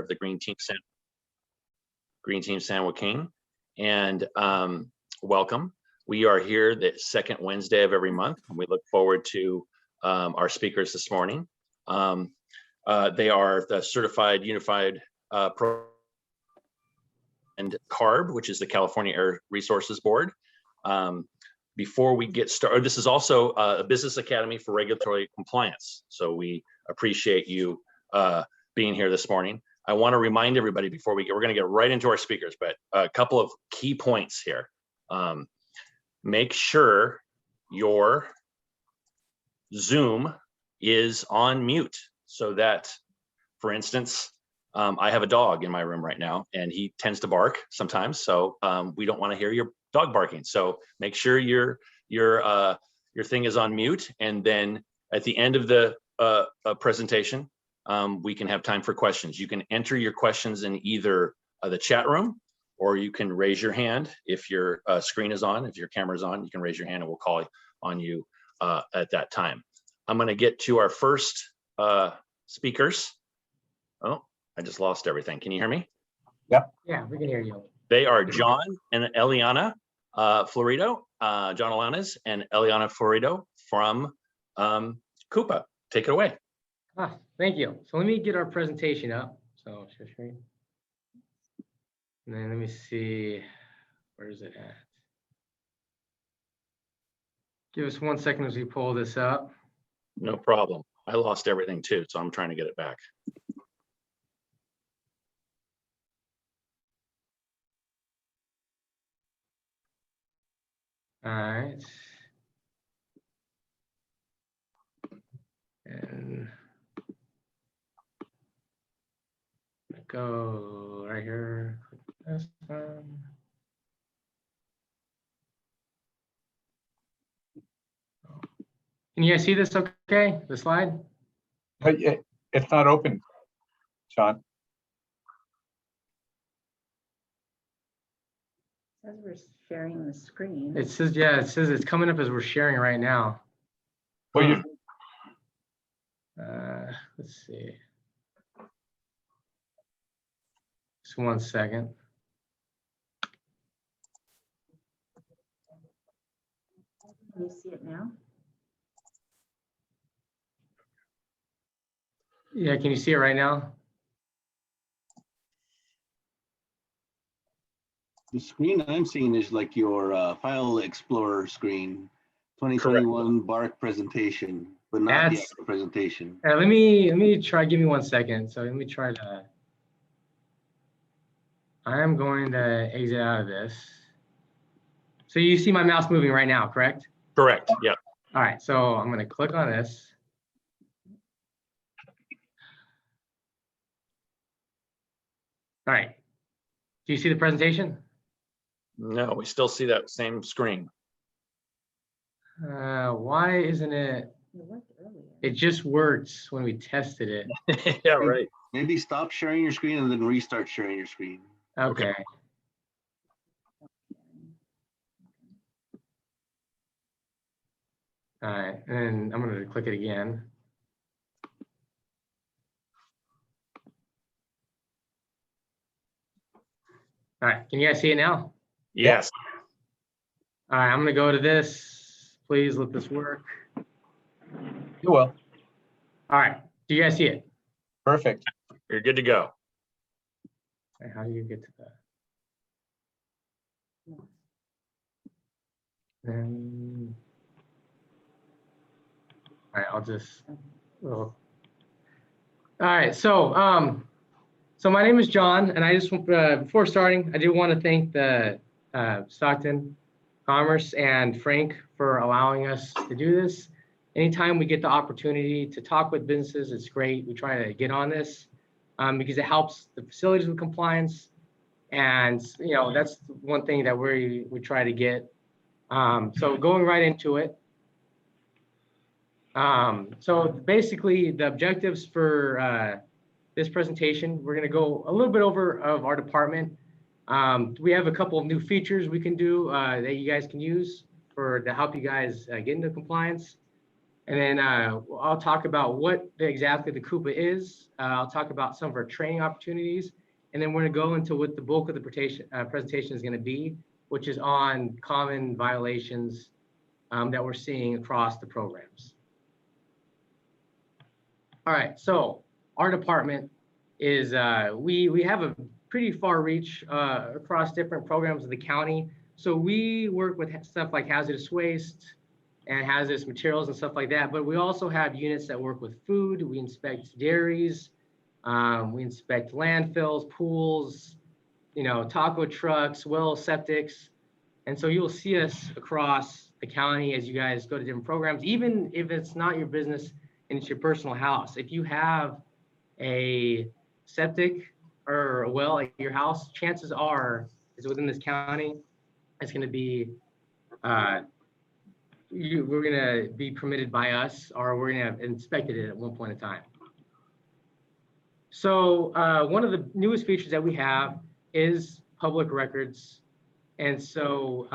of the Green Team San Joaquin, and welcome. We are here the second Wednesday of every month, and we look forward to our speakers this morning. They are the Certified Unified Pro and CARB, which is the California Air Resources Board. Before we get started, this is also a business academy for regulatory compliance. So we appreciate you being here this morning. I want to remind everybody before we're going to get right into our speakers, but a couple of key points here. Make sure your Zoom is on mute so that, for instance, I have a dog in my room right now and he tends to bark sometimes. So we don't want to hear your dog barking. So make sure your thing is on mute. And then at the end of the presentation, we can have time for questions. You can enter your questions in either the chat room, or you can raise your hand if your screen is on. If your camera is on, you can raise your hand and we'll call on you at that time. I'm going to get to our first speakers. Oh, I just lost everything. Can you hear me? Yep. Yeah, we can hear you. They are John and Elianna Florido, John Alaniz and Elianna Florido from CUPA. Take it away. Thank you. So let me get our presentation up. So share screen. And then let me see, where is it at? Give us 1 second as we pull this up. No problem. I lost everything too, so I'm trying to get it back. All right. And go right here. This one. Can you guys see this okay, the slide? It's not open, Sean. It says we're sharing the screen. It says, yeah, it says it's coming up as we're sharing right now. Well, you Let's see. Just 1 second. Can you see it now? Yeah, can you see it right now? The screen I'm seeing is like your File Explorer screen, 2021 BARC presentation, but not the actual presentation. Let me try. Give me 1 second. So let me try to. I am going to exit out of this. So you see my mouse moving right now, correct? Correct. Yep. All right. So I'm going to click on this. All right. Do you see the presentation? No, we still see that same screen. Why isn't it? It worked earlier. It just works when we tested it. Yeah, right. Maybe stop sharing your screen and then restart sharing your screen. Okay. All right, and I'm going to click it again. All right, can you guys see it now? Yes. All right, I'm going to go to this. Please let this work. will. All right, do you guys see it? Perfect. You're good to go. Okay, how do you get to that? All right, I'll just. All right, so so my name is John, and I just before starting, I do want to thank the Stockton Commerce and Frank for allowing us to do this. Anytime we get the opportunity to talk with businesses, it's great. We try to get on this because it helps the facilities with compliance, and you know that's one thing that we try to get. So going right into it. So basically, the objectives for this presentation, we're going to go a little bit over of our department. We have a couple of new features we can do that you guys can use to help you guys get into compliance. And then I'll talk about what exactly the CUPA is. I'll talk about some of our training opportunities. And then we're going to go into what the bulk of the presentation is going to be, which is on common violations that we're seeing across the programs. All right, so our department is, we have a pretty far reach across different programs of the county. So we work with stuff like hazardous waste and hazardous materials and stuff like that. But we also have units that work with food. We inspect dairies. We inspect landfills, pools, you know, taco trucks, well, septics. And so you'll see us across the county as you guys go to different programs, even if it's not your business and it's your personal house. If you have a septic or a well at your house, chances are it's within this county. It's going to be, we're going to be permitted by us, or we're going to have inspected it at one point in time. So one of the newest features that we have is public records. And so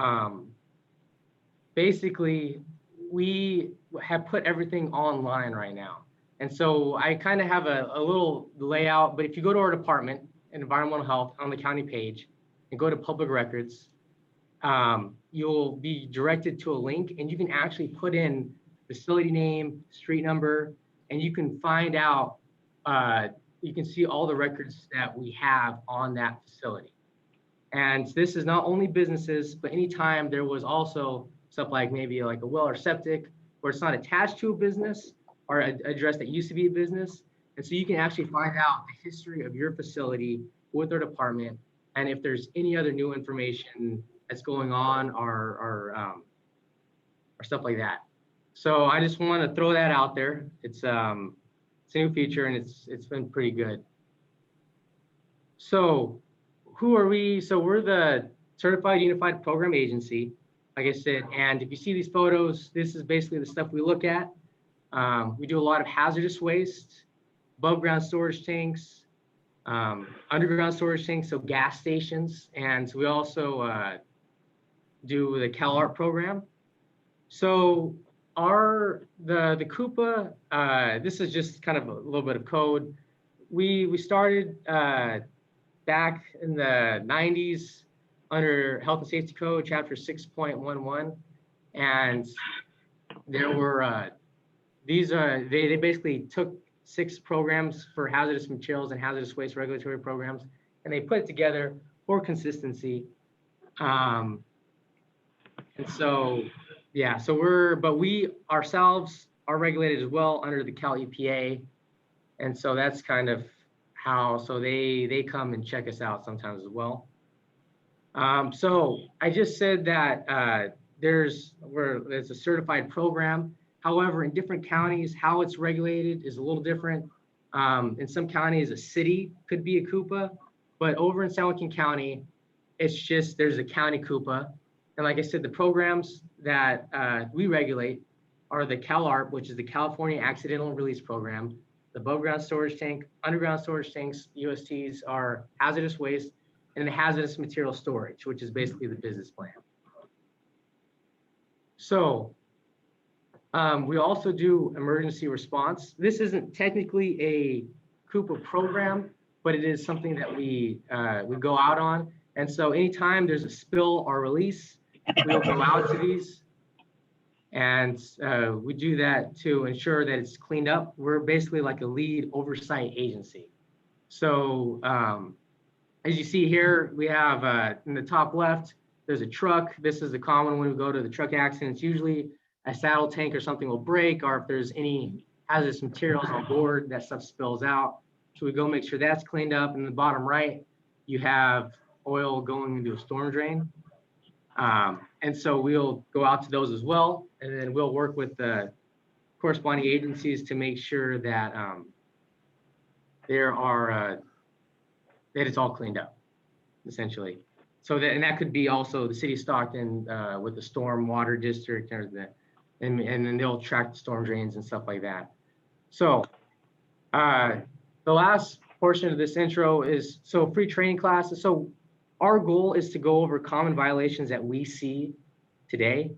basically we have put everything online right now. And so I kind of have a little layout, but if you go to our department, environmental health, on the county page and go to public records, you'll be directed to a link and you can actually put in facility name, street number, and you can find out, you can see all the records that we have on that facility. And this is not only businesses, but anytime there was also stuff like maybe like a well or septic where it's not attached to a business or an address that used to be a business. And so you can actually find out the history of your facility with our department. And if there's any other new information that's going on or stuff like that. So I just want to throw that out there. It's a new feature and it's been pretty good. So who are we? So we're the Certified Unified Program Agency, like I said, and if you see these photos, this is basically the stuff we look at. We do a lot of hazardous waste, above ground storage tanks, underground storage tanks, so gas stations, and we also do the CalARP program. So the CUPA, this is just kind of a little bit of code. We started back in the 90s under Health and Safety Code, Chapter 6.11, and there were they basically took 6 programs for hazardous materials and hazardous waste regulatory programs, and they put it together for consistency. And so, yeah, so but we ourselves are regulated as well under the Cal EPA. And so that's kind of how, so they come and check us out sometimes as well. So I just said that there's a certified program. However, in different counties, how it's regulated is a little different. In some counties, a city could be a CUPA, but over in San Joaquin County, it's just, there's a county CUPA. And like I said, the programs that we regulate are the CalARP, which is the California Accidental Release Program, the above ground storage tank, underground storage tanks, USTs are hazardous waste, and the hazardous material storage, which is basically the business plan. So we also do emergency response. This isn't technically a CUPA program, but it is something that we go out on. And so anytime there's a spill or release, we'll go out to these. And we do that to ensure that it's cleaned up. We're basically like a lead oversight agency. So as you see here, we have in the top left, there's a truck. This is the common when we go to the truck accidents. Usually a saddle tank or something will break, or if there's any hazardous materials on board, that stuff spills out. So we go make sure that's cleaned up. And in the bottom right, you have oil going into a storm drain. And so we'll go out to those as well. And then we'll work with the corresponding agencies to make sure that that it's all cleaned up, essentially. So that, and that could be also the city of Stockton with the storm water district, or and then they'll track the storm drains and stuff like that. So the last portion of this intro is, so free training classes. So our goal is to go over common violations that we see today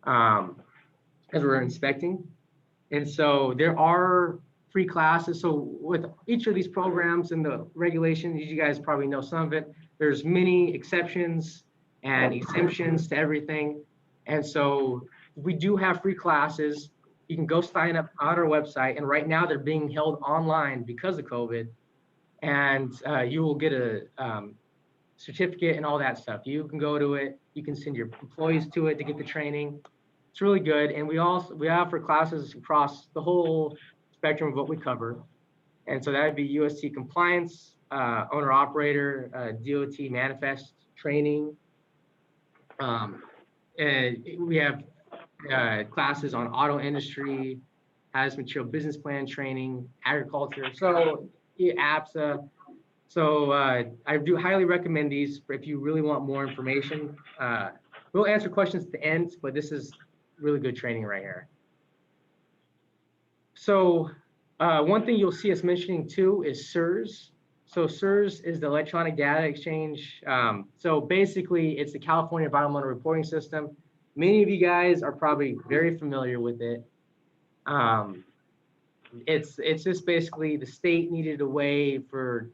as we're inspecting. And so there are free classes. So with each of these programs and the regulations, you guys probably know some of it, there's many exceptions and exemptions to everything. And so we do have free classes. You can go sign up on our website. And right now they're being held online because of COVID. And you will get a certificate and all that stuff. You can go to it. You can send your employees to it to get the training. It's really good. And we offer classes across the whole spectrum of what we cover. And so that would be UST compliance, owner operator, DOT manifest training. And we have classes on auto industry, hazardous material business plan training, agriculture, so APSA. So I do highly recommend these if you really want more information. We'll answer questions at the end, but this is really good training right here. So one thing you'll see us mentioning too is CERS. So CERS is the Electronic Data Exchange. So basically it's the California Environmental Reporting System. Many of you guys are probably very familiar with it. It's just basically the state needed a way for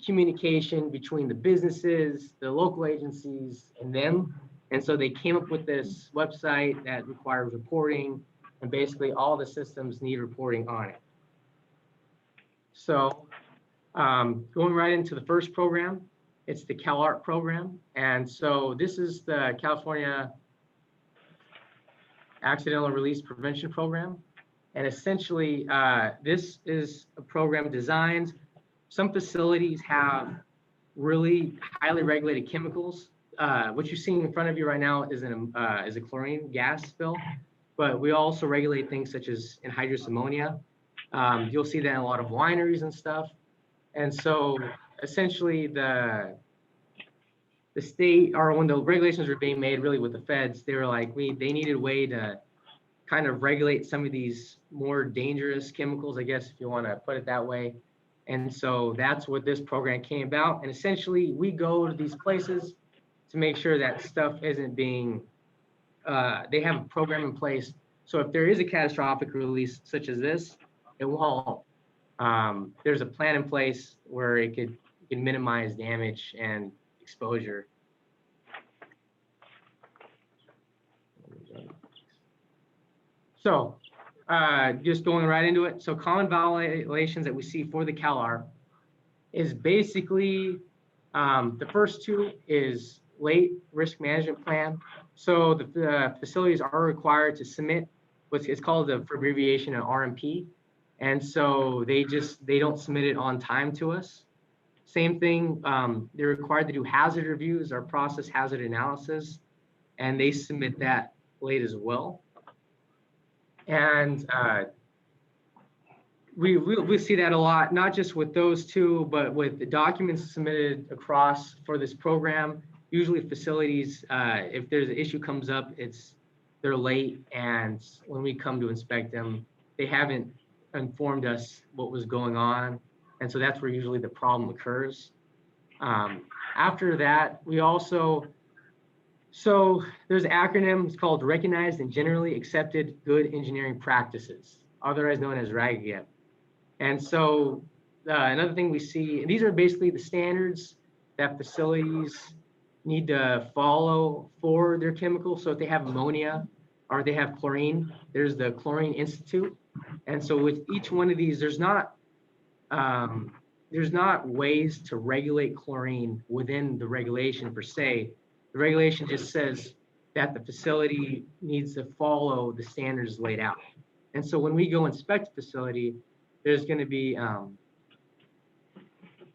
communication between the businesses, the local agencies, and them. And so they came up with this website that requires reporting, and basically all the systems need reporting on it. So going right into the first program, it's the CalARP program. And so this is the California Accidental Release Prevention Program. And essentially, this is a program designed. Some facilities have really highly regulated chemicals. What you're seeing in front of you right now is a chlorine gas spill, but we also regulate things such as anhydrous ammonia. You'll see that in a lot of wineries and stuff. And so essentially the state, or when the regulations were being made really with the feds, they were like, they needed a way to kind of regulate some of these more dangerous chemicals, I guess, if you want to put it that way. And so that's what this program came about. And essentially we go to these places to make sure that stuff isn't being, they have a program in place. So if there is a catastrophic release such as this, it won't. There's a plan in place where it can minimize damage and exposure. So just going right into it. So common violations that we see for the CalARP is basically the first two is late risk management plan. So the facilities are required to submit it's called the abbreviation of RMP. And so they don't submit it on time to us. Same thing, they're required to do hazard reviews or process hazard analysis, and they submit that late as well. And we see that a lot, not just with those two, but with the documents submitted across for this program. Usually facilities, if there's an issue comes up, they're late, and when we come to inspect them, they haven't informed us what was going on. And so that's where usually the problem occurs. After that, we also, so there's an acronym, it's called Recognized and Generally Accepted Good Engineering Practices, otherwise known as RAGGIP. And so another thing we see, and these are basically the standards that facilities need to follow for their chemicals. So if they have ammonia or they have chlorine, there's the Chlorine Institute. And so with each one of these, there's not ways to regulate chlorine within the regulation per se. The regulation just says that the facility needs to follow the standards laid out. And so when we go inspect a facility, there's going to be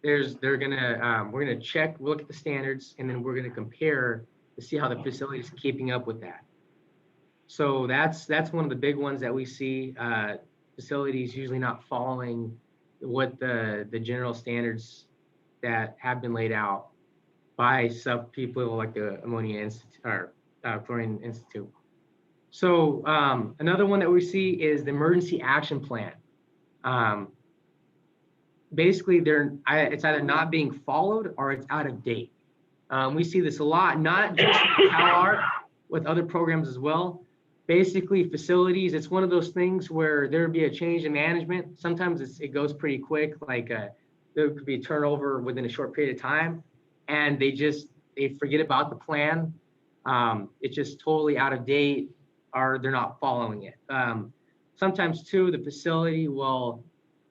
we're going to check, look at the standards, and then we're going to compare to see how the facility is keeping up with that. So that's one of the big ones that we see. Facilities usually not following what the general standards that have been laid out by some people like the Ammonia Institute or Chlorine Institute. So another one that we see is the Emergency Action Plan. Basically, it's either not being followed or it's out of date. We see this a lot, not just with CalARP, with other programs as well. basically facilities, it's one of those things where there'd be a change in management. Sometimes it goes pretty quick, like there could be a turnover within a short period of time, and they forget about the plan. It's just totally out of date, or they're not following it. Sometimes too, the facility will,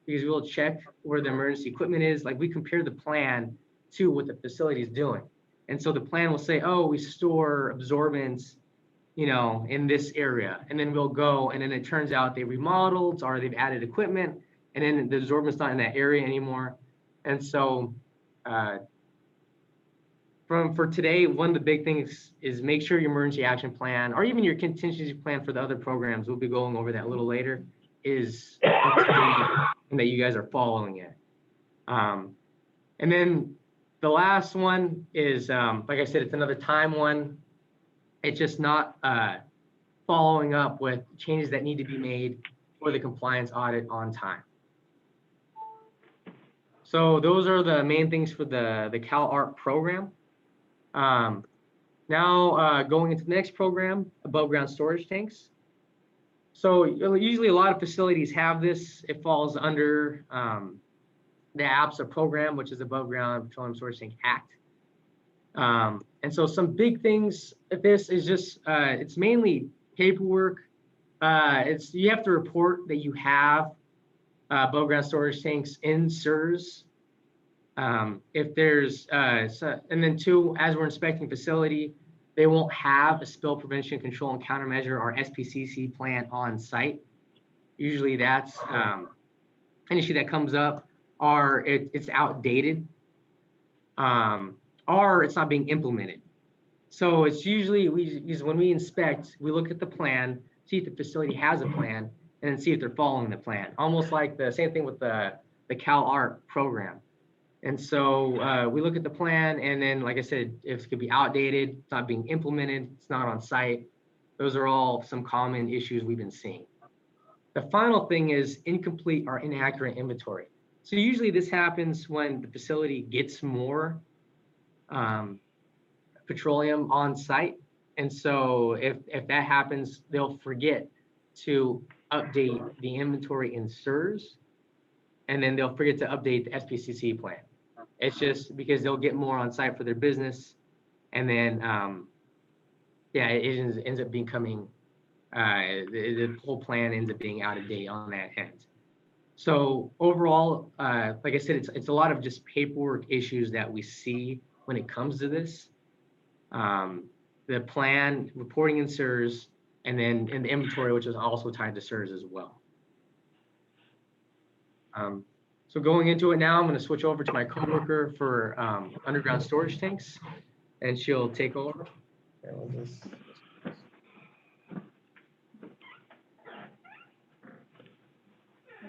because we'll check where the emergency equipment is, like we compare the plan to what the facility is doing. And so the plan will say, oh, we store absorbents, you know, in this area. And then we'll go, and then it turns out they remodeled or they've added equipment, and then the absorbent's not in that area anymore. And so for today, one of the big things is make sure your emergency action plan, or even your contingency plan for the other programs, we'll be going over that a little later, is up to date and that you guys are following it. And then the last one is, like I said, it's another time one. It's just not following up with changes that need to be made for the compliance audit on time. So those are the main things for the CalARP program. Now going into the next program, above ground storage tanks. So usually a lot of facilities have this. It falls under the APSA program, which is Above Ground Petroleum Storage Tank Act. And so some big things at this is just, it's mainly paperwork. You have to report that you have above ground storage tanks in CERS. If there's, and then two, as we're inspecting facility, they won't have a spill prevention control and countermeasure or SPCC plan on site. Usually that's an issue that comes up, or it's outdated, or it's not being implemented. So it's usually, when we inspect, we look at the plan, see if the facility has a plan, and then see if they're following the plan. Almost like the same thing with the CalARP program. And so we look at the plan, and then, like I said, if it could be outdated, it's not being implemented, it's not on site. Those are all some common issues we've been seeing. The final thing is incomplete or inaccurate inventory. So usually this happens when the facility gets more petroleum on site. And so if that happens, they'll forget to update the inventory in CERS, and then they'll forget to update the SPCC plan. It's just because they'll get more on site for their business, and then yeah, it ends up becoming the whole plan ends up being out of date on that end. So overall, like I said, it's a lot of just paperwork issues that we see when it comes to this. The plan, reporting in CERS, and then in the inventory, which is also tied to CERS as well. So going into it now, I'm going to switch over to my coworker for underground storage tanks, and she'll take over.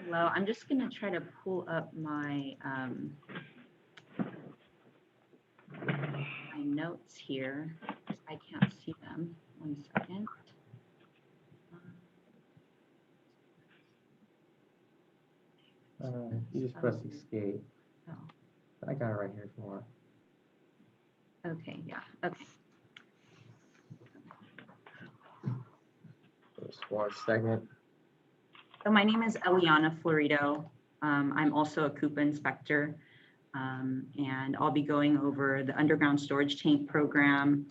Hello, I'm just going to try to pull up my my notes here. I can't see them. 1 second. You just press escape. Oh. I got it right here if you want. Okay, yeah, okay. Just 1 second. So my name is Elianna Florido. I'm also a CUPA inspector, and I'll be going over the underground storage tank program,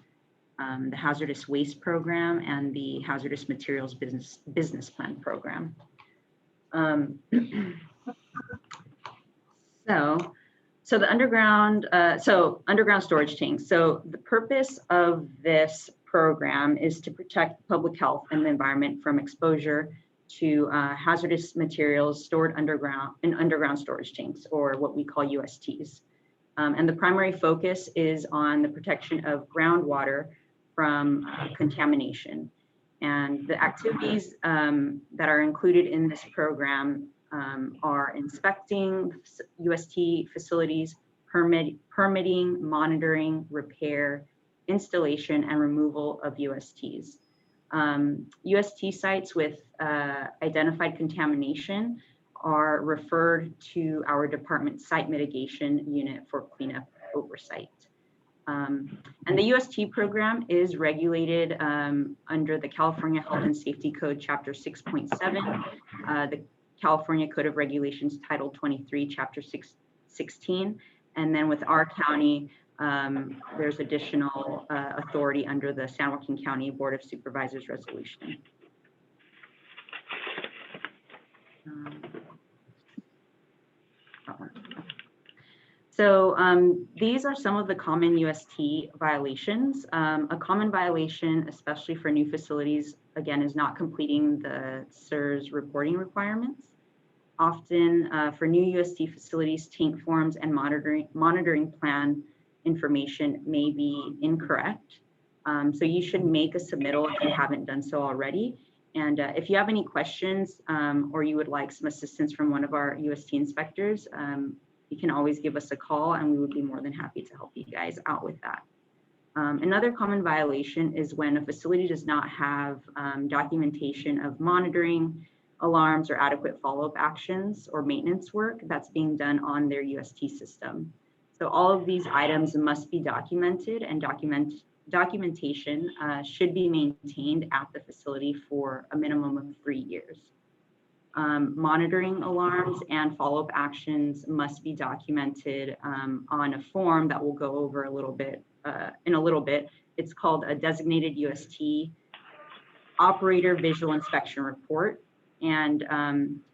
the hazardous waste program, and the hazardous materials business plan program. So the underground storage tanks. So the purpose of this program is to protect public health and the environment from exposure to hazardous materials stored underground in underground storage tanks, or what we call USTs. And the primary focus is on the protection of groundwater from contamination. And the activities that are included in this program are inspecting UST facilities, permitting, monitoring, repair, installation, and removal of USTs. UST sites with identified contamination are referred to our department site mitigation unit for cleanup oversight. And the UST program is regulated under the California Health and Safety Code, Chapter 6.7, the California Code of Regulations, Title 23, Chapter 16. And then with our county, there's additional authority under the San Joaquin County Board of Supervisors resolution. So these are some of the common UST violations. A common violation, especially for new facilities, again, is not completing the CERS reporting requirements. Often for new UST facilities, tank forms and monitoring plan information may be incorrect. So you should make a submittal if you haven't done so already. And if you have any questions or you would like some assistance from one of our UST inspectors, you can always give us a call and we would be more than happy to help you guys out with that. Another common violation is when a facility does not have documentation of monitoring, alarms, or adequate follow-up actions or maintenance work that's being done on their UST system. So all of these items must be documented, and documentation should be maintained at the facility for a minimum of 3 years. Monitoring alarms and follow-up actions must be documented on a form that we'll go over a little bit in a little bit. It's called a designated UST operator visual inspection report. And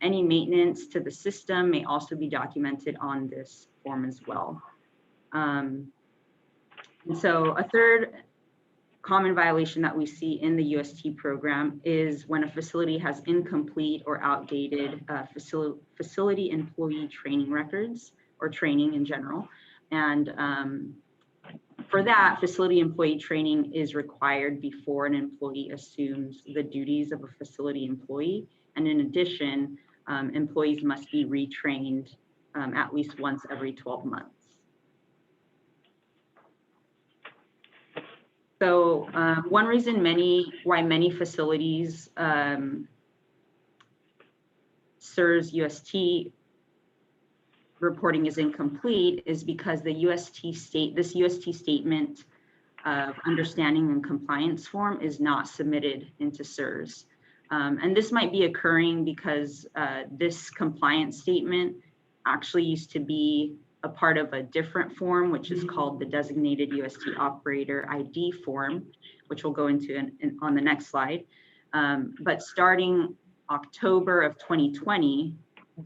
any maintenance to the system may also be documented on this form as well. And so a third common violation that we see in the UST program is when a facility has incomplete or outdated facility employee training records or training in general. And for that, facility employee training is required before an employee assumes the duties of a facility employee. And in addition, employees must be retrained at least once every 12 months. So one reason why many facilities CERS UST reporting is incomplete is because the this UST statement of understanding and compliance form is not submitted into CERS. And this might be occurring because this compliance statement actually used to be a part of a different form, which is called the Designated UST Operator ID form, which we'll go into on the next slide. But starting October of 2020,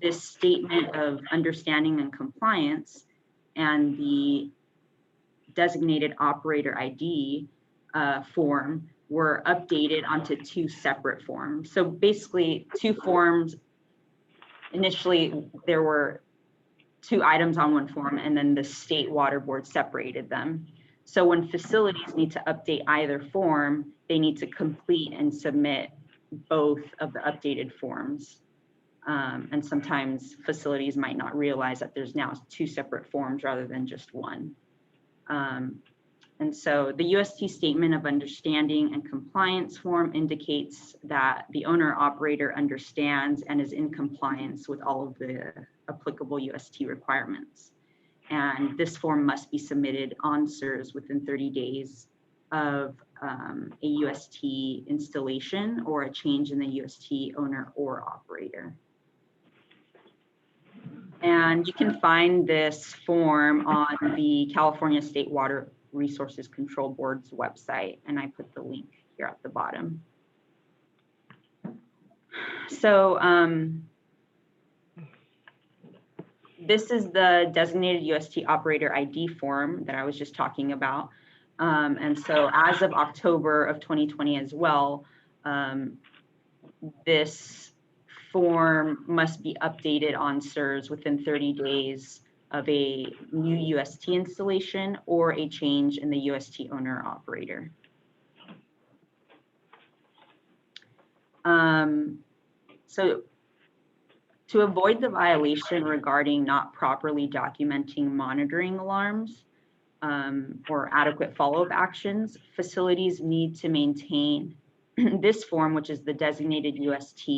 this statement of understanding and compliance and the Designated Operator ID form were updated onto 2 separate forms. So basically 2 forms. Initially, there were 2 items on one form, and then the state water board separated them. So when facilities need to update either form, they need to complete and submit both of the updated forms. And sometimes facilities might not realize that there's now 2 separate forms rather than just one. And so the UST statement of understanding and compliance form indicates that the owner operator understands and is in compliance with all of the applicable UST requirements. And this form must be submitted on CERS within 30 days of a UST installation or a change in the UST owner or operator. And you can find this form on the California State Water Resources Control Board's website, and I put the link here at the bottom. So this is the Designated UST Operator ID form that I was just talking about. And so as of October of 2020 as well, this form must be updated on CERS within 30 days of a new UST installation or a change in the UST owner operator. So to avoid the violation regarding not properly documenting monitoring alarms or adequate follow-up actions, facilities need to maintain this form, which is the Designated UST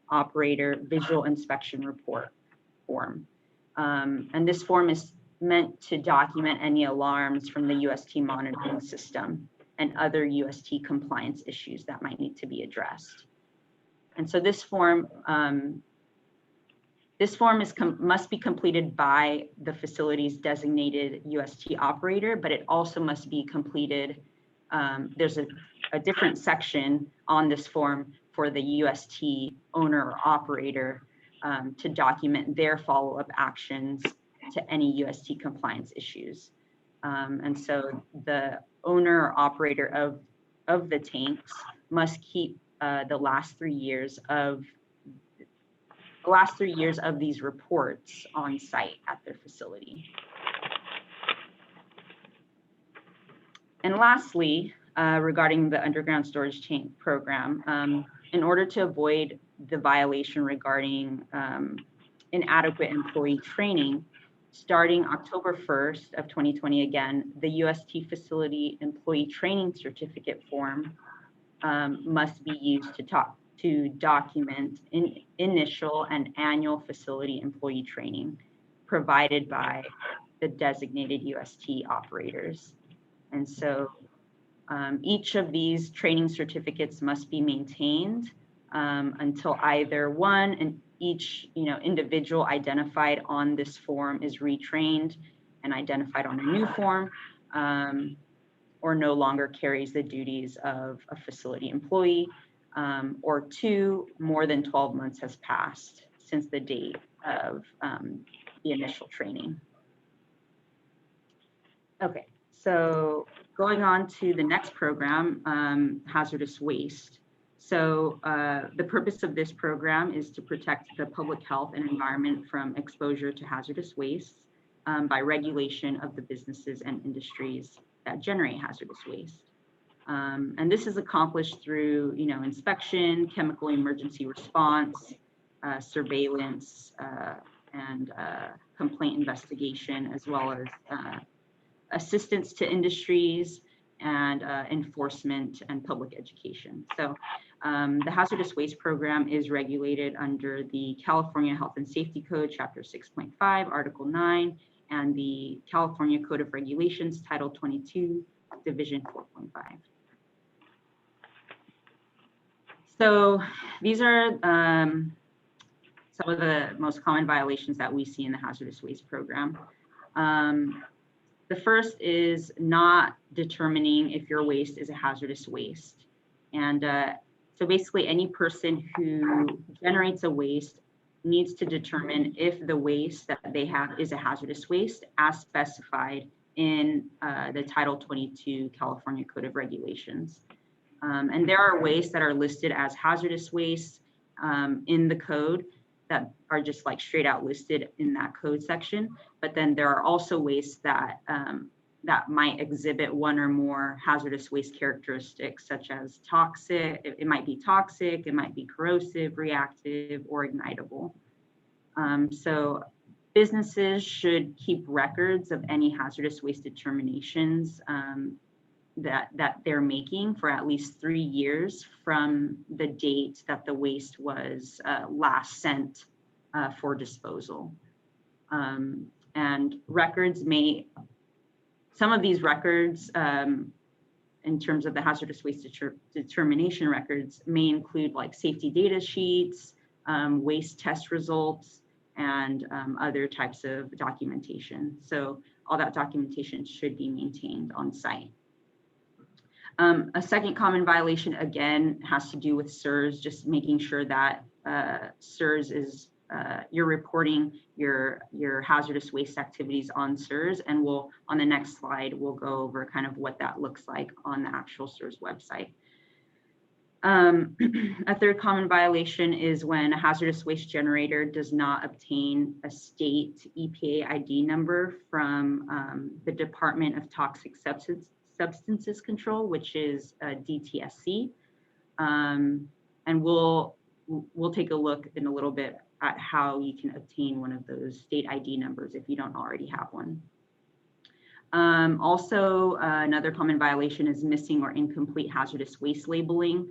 Operator Visual Inspection Report form. And this form is meant to document any alarms from the UST monitoring system and other UST compliance issues that might need to be addressed. And so this form must be completed by the facility's designated UST operator, but it also must be completed. There's a different section on this form for the UST owner or operator to document their follow-up actions to any UST compliance issues. And so the owner or operator of the tanks must keep the last 3 years of these reports on site at their facility. And lastly, regarding the underground storage tank program, in order to avoid the violation regarding inadequate employee training, starting October 1st of 2020, again, the UST facility employee training certificate form must be used to document initial and annual facility employee training provided by the designated UST operators. And so each of these training certificates must be maintained until either one and each individual identified on this form is retrained and identified on a new form, or no longer carries the duties of a facility employee, or 2, more than 12 months has passed since the date of the initial training. Okay, so going on to the next program, hazardous waste. So the purpose of this program is to protect the public health and environment from exposure to hazardous waste by regulation of the businesses and industries that generate hazardous waste. And this is accomplished through, inspection, chemical emergency response, surveillance, and complaint investigation, as well as assistance to industries and enforcement and public education. So the hazardous waste program is regulated under the California Health and Safety Code, Chapter 6.5, Article 9, and the California Code of Regulations, Title 22, Division 4.5. So these are some of the most common violations that we see in the hazardous waste program. The first is not determining if your waste is a hazardous waste. And so basically any person who generates a waste needs to determine if the waste that they have is a hazardous waste as specified in the Title 22 California Code of Regulations. And there are wastes that are listed as hazardous waste in the code that are just like straight out listed in that code section. But then there are also wastes that that might exhibit one or more hazardous waste characteristics, such as toxic. It might be toxic, it might be corrosive, reactive, or ignitable. So businesses should keep records of any hazardous waste determinations that they're making for at least 3 years from the date that the waste was last sent for disposal. And records some of these records in terms of the hazardous waste determination records may include like safety data sheets, waste test results, and other types of documentation. So all that documentation should be maintained on site. A second common violation, again, has to do with CERS, just making sure that CERS is, you're reporting your hazardous waste activities on CERS, and on the next slide, we'll go over kind of what that looks like on the actual CERS website. A third common violation is when a hazardous waste generator does not obtain a state EPA ID number from the Department of Toxic Substances Control, which is DTSC. And we'll take a look in a little bit at how you can obtain one of those state ID numbers if you don't already have one. Also, another common violation is missing or incomplete hazardous waste labeling.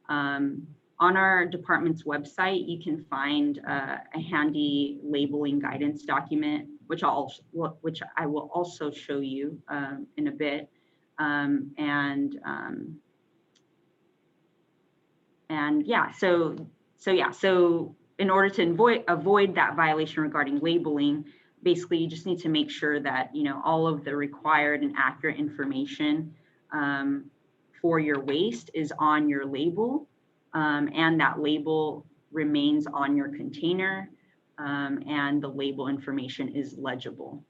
On our department's website, you can find a handy labeling guidance document which I will also show you in a bit. And yeah, so in order to avoid that violation regarding labeling, basically you just need to make sure that, you know, all of the required and accurate information for your waste is on your label, and that label remains on your container, and the label information is legible.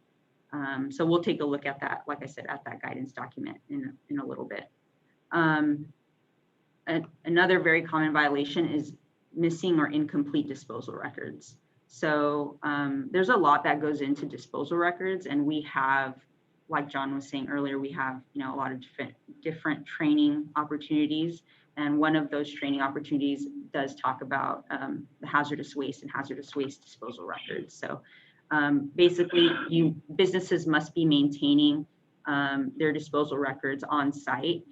So we'll take a look at that, like I said, at that guidance document in a little bit. Another very common violation is missing or incomplete disposal records. So there's a lot that goes into disposal records, and we have, like John was saying earlier, we have, you know, a lot of different training opportunities, and one of those training opportunities does talk about the hazardous waste and hazardous waste disposal records. So basically, businesses must be maintaining their disposal records on site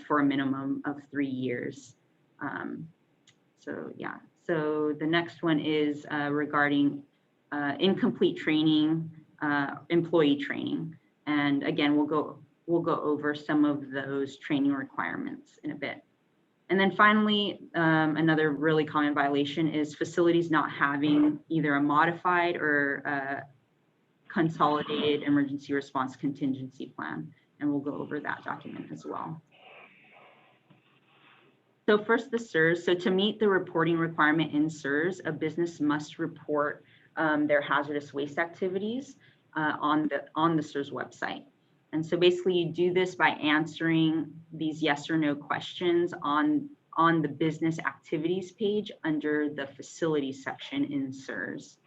for a minimum of 3 years. So yeah, so the next one is regarding incomplete training, employee training. And again, we'll go over some of those training requirements in a bit. And then finally, another really common violation is facilities not having either a modified or consolidated emergency response contingency plan. And we'll go over that document as well. So first, the CERS. So to meet the reporting requirement in CERS, a business must report their hazardous waste activities on the CERS website. And so basically you do this by answering these yes or no questions on the business activities page under the facilities section in CERS.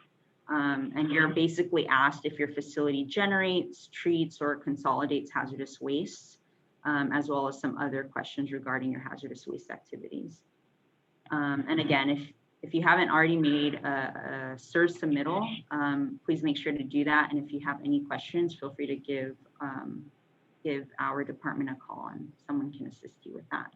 And you're basically asked if your facility generates, treats, or consolidates hazardous waste, as well as some other questions regarding your hazardous waste activities. And again, if you haven't already made a CERS submittal, please make sure to do that. And if you have any questions, feel free to give our department a call and someone can assist you with that.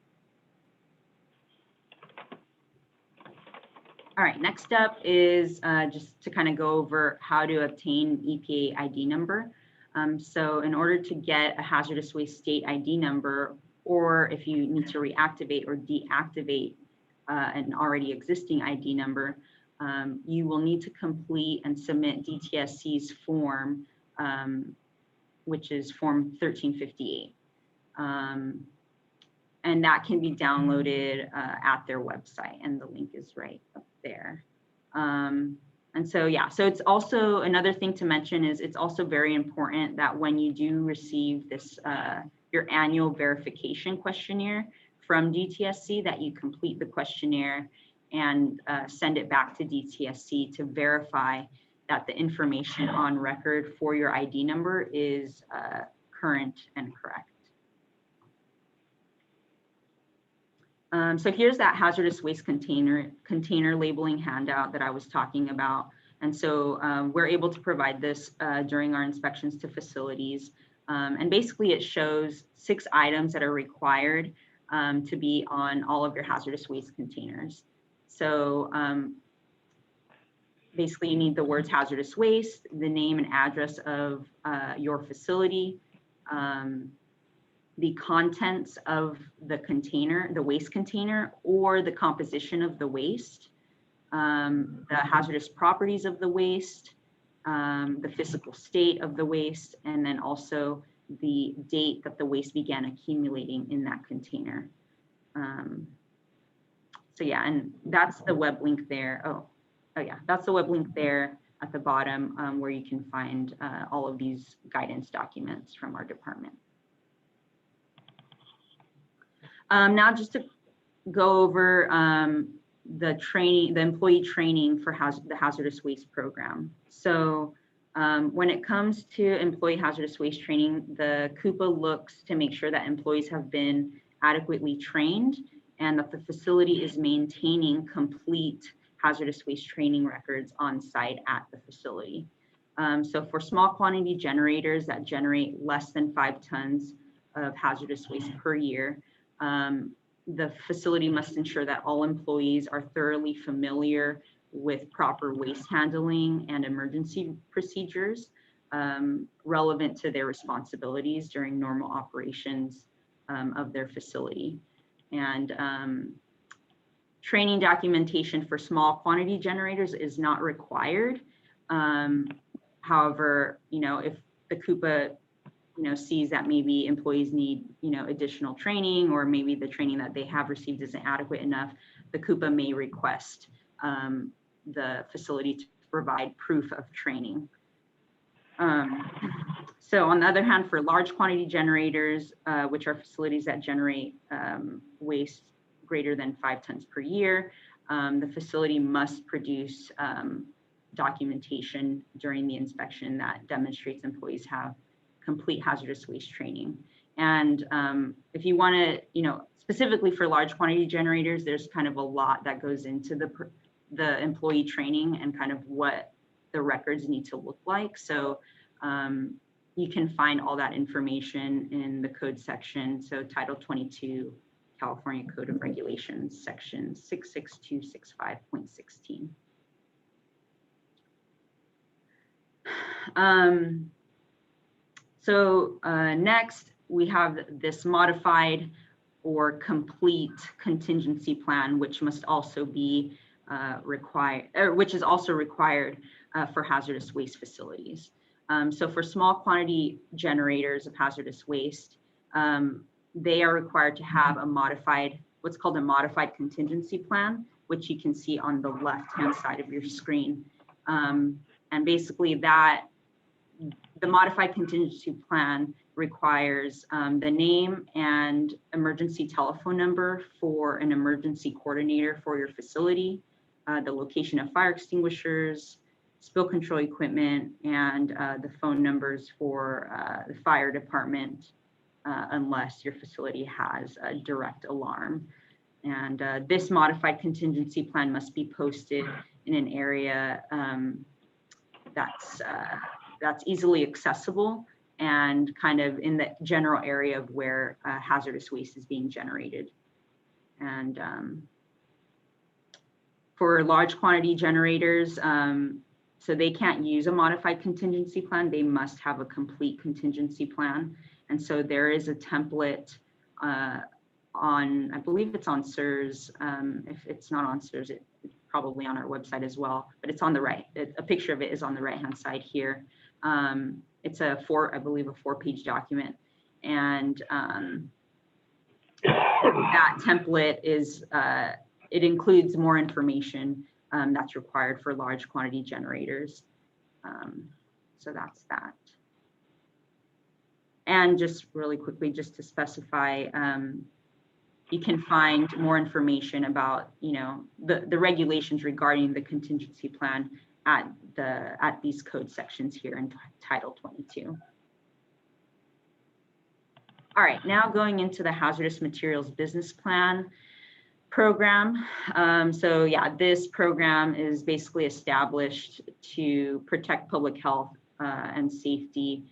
All right, next up is just to kind of go over how to obtain EPA ID number. So in order to get a hazardous waste state ID number, or if you need to reactivate or deactivate an already existing ID number, you will need to complete and submit DTSC's form, which is form 1358. And that can be downloaded at their website, and the link is right up there. And so, yeah, so it's also another thing to mention is it's also very important that when you do receive this, your annual verification questionnaire from DTSC, that you complete the questionnaire and send it back to DTSC to verify that the information on record for your ID number is current and correct. So here's that hazardous waste container labeling handout that I was talking about. And so we're able to provide this during our inspections to facilities. And basically it shows 6 items that are required to be on all of your hazardous waste containers. So basically you need the words hazardous waste, the name and address of your facility, the contents of the container, the waste container, or the composition of the waste, the hazardous properties of the waste, the physical state of the waste, and then also the date that the waste began accumulating in that container. So yeah, and that's the web link there. Oh yeah, that's the web link there at the bottom where you can find all of these guidance documents from our department. Now just to go over the employee training for the hazardous waste program. So when it comes to employee hazardous waste training, the CUPA looks to make sure that employees have been adequately trained and that the facility is maintaining complete hazardous waste training records on site at the facility. So for small quantity generators that generate less than 5 tons of hazardous waste per year, the facility must ensure that all employees are thoroughly familiar with proper waste handling and emergency procedures. relevant to their responsibilities during normal operations of their facility. And training documentation for small quantity generators is not required. However, if the CUPA sees that maybe employees need, additional training, or maybe the training that they have received isn't adequate enough, the CUPA may request the facility to provide proof of training. So on the other hand, for large quantity generators, which are facilities that generate waste greater than 5 tons per year, the facility must produce documentation during the inspection that demonstrates employees have complete hazardous waste training. And if you want to, specifically for large quantity generators, there's kind of a lot that goes into the employee training and kind of what the records need to look like. So you can find all that information in the code section. So Title 22, California Code of Regulations, section 66265.16. Next, we have this modified or complete contingency plan, which must also be required, or which is also required for hazardous waste facilities. So for small quantity generators of hazardous waste, they are required to have a modified, what's called a modified contingency plan, which you can see on the left-hand side of your screen. And basically the modified contingency plan requires the name and emergency telephone number for an emergency coordinator for your facility, the location of fire extinguishers, spill control equipment, and the phone numbers for the fire department, unless your facility has a direct alarm. And this modified contingency plan must be posted in an area that's easily accessible and kind of in the general area of where hazardous waste is being generated. And for large quantity generators, so they can't use a modified contingency plan, they must have a complete contingency plan. And so there is a template on, I believe it's on CERS. If it's not on CERS, it's probably on our website as well, but it's on the right. A picture of it is on the right-hand side here. It's I believe a 4-page document. And that template is, it includes more information that's required for large quantity generators. So that's that. And just really quickly, just to specify, you can find more information about, the regulations regarding the contingency plan at these code sections here in Title 22. All right, now going into the hazardous materials business plan program. So yeah, this program is basically established to protect public health and safety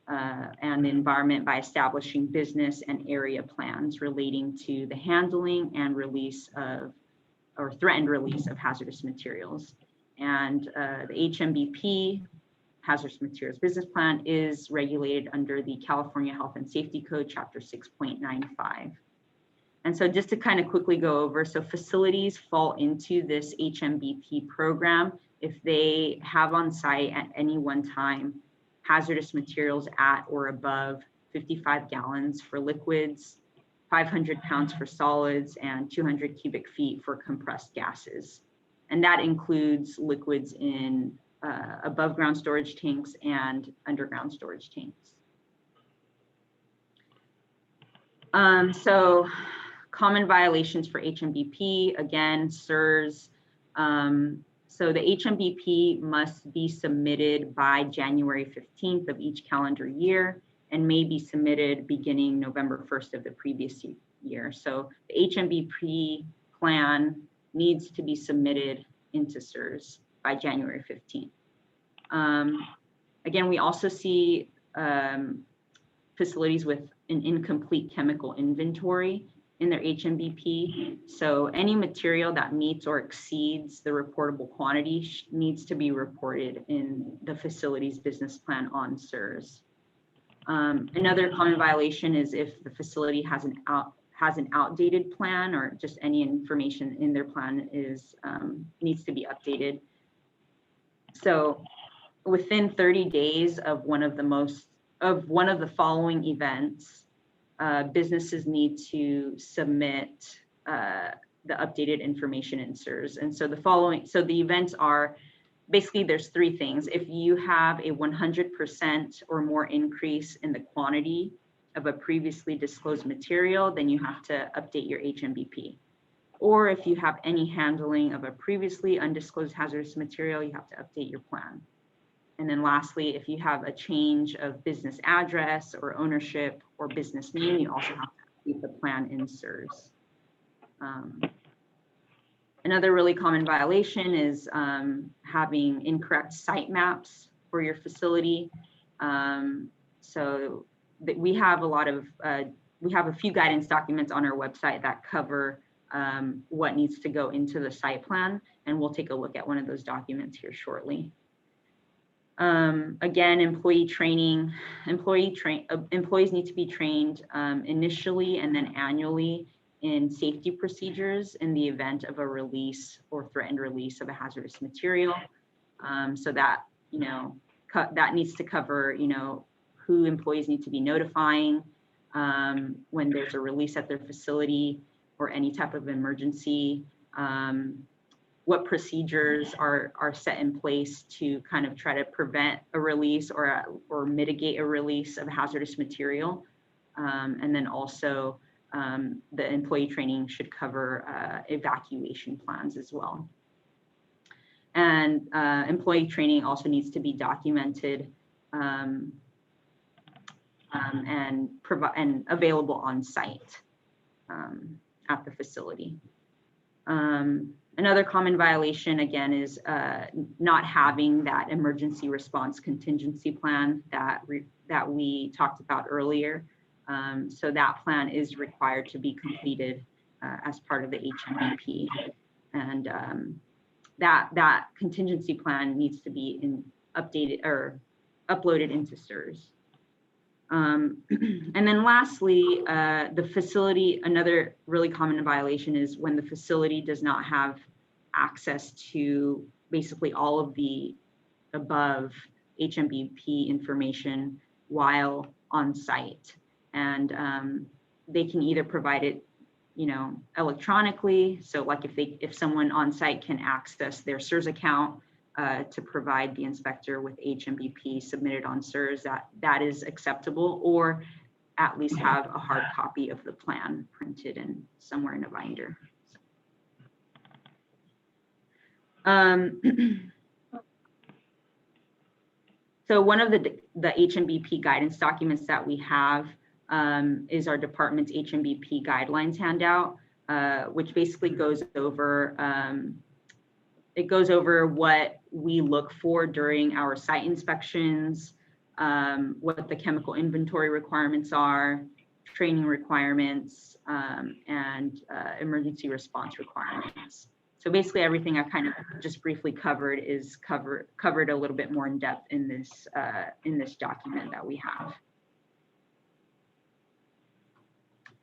and the environment by establishing business and area plans relating to the handling and release of, or threatened release of hazardous materials. And the HMBP Hazardous Materials Business Plan is regulated under the California Health and Safety Code, Chapter 6.95. And so just to kind of quickly go over, so facilities fall into this HMBP program if they have on site at any one time hazardous materials at or above 55 gallons for liquids, 500 pounds for solids, and 200 cubic feet for compressed gases. And that includes liquids in above ground storage tanks and underground storage tanks. So common violations for HMBP, again, CERS. So the HMBP must be submitted by January 15th of each calendar year and may be submitted beginning November 1st of the previous year. So the HMBP plan needs to be submitted into CERS by January 15th. Again, we also see facilities with an incomplete chemical inventory in their HMBP. So any material that meets or exceeds the reportable quantity needs to be reported in the facility's business plan on CERS. Another common violation is if the facility has an outdated plan, or just any information in their plan needs to be updated. So within 30 days of one of the following events, businesses need to submit the updated information in CERS. And so the events are, basically there's three things. If you have a 100% or more increase in the quantity of a previously disclosed material, then you have to update your HMBP. Or if you have any handling of a previously undisclosed hazardous material, you have to update your plan. And then lastly, if you have a change of business address or ownership or business name, you also have to update the plan in CERS. Another really common violation is having incorrect site maps for your facility. So we have a few guidance documents on our website that cover what needs to go into the site plan, and we'll take a look at one of those documents here shortly. Again, employee training. Employees need to be trained initially and then annually in safety procedures in the event of a release or threatened release of a hazardous material. So that, that needs to cover, who employees need to be notifying when there's a release at their facility or any type of emergency. What procedures are set in place to kind of try to prevent a release or mitigate a release of hazardous material. And then also the employee training should cover evacuation plans as well. And employee training also needs to be documented and available on site at the facility. Another common violation, again, is not having that emergency response contingency plan that we talked about earlier. So that plan is required to be completed as part of the HMBP. And that contingency plan needs to be updated or uploaded into CERS. And then lastly, the facility, another really common violation is when the facility does not have access to basically all of the above HMBP information while on site. And they can either provide it, electronically. So like if someone on site can access their CERS account to provide the inspector with HMBP submitted on CERS, that is acceptable, or at least have a hard copy of the plan printed and somewhere in a binder. So one of the HMBP guidance documents that we have is our department's HMBP Guidelines handout, which basically goes over what we look for during our site inspections, what the chemical inventory requirements are, training requirements, and emergency response requirements. So basically everything I kind of just briefly covered is covered a little bit more in depth in this document that we have.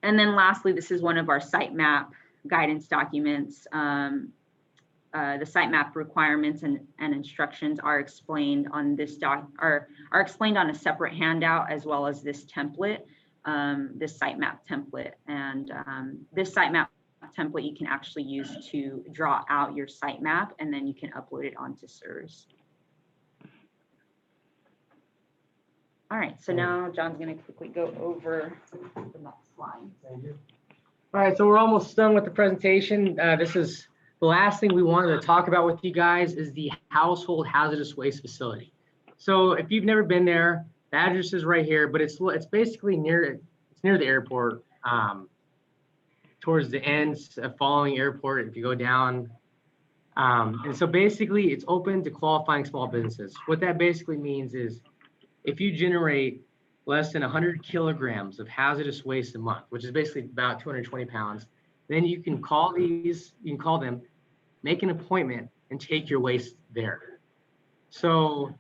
And then lastly, this is one of our site map guidance documents. The site map requirements and instructions are explained on this are explained on a separate handout, as well as this template, this site map template. And this site map template you can actually use to draw out your site map, and then you can upload it onto CERS. All right, so now John's going to quickly go over the next slide. Thank you. All right, so we're almost done with the presentation. This is the last thing we wanted to talk about with you guys is the household hazardous waste facility. So if you've never been there, the address is right here, but it's basically near the airport, towards the ends of following airport. If you go down, and so basically it's open to qualifying small businesses. What that basically means is if you generate less than 100 kilograms of hazardous waste a month, which is basically about 220 pounds, then you can call them, make an appointment, and take your waste there. So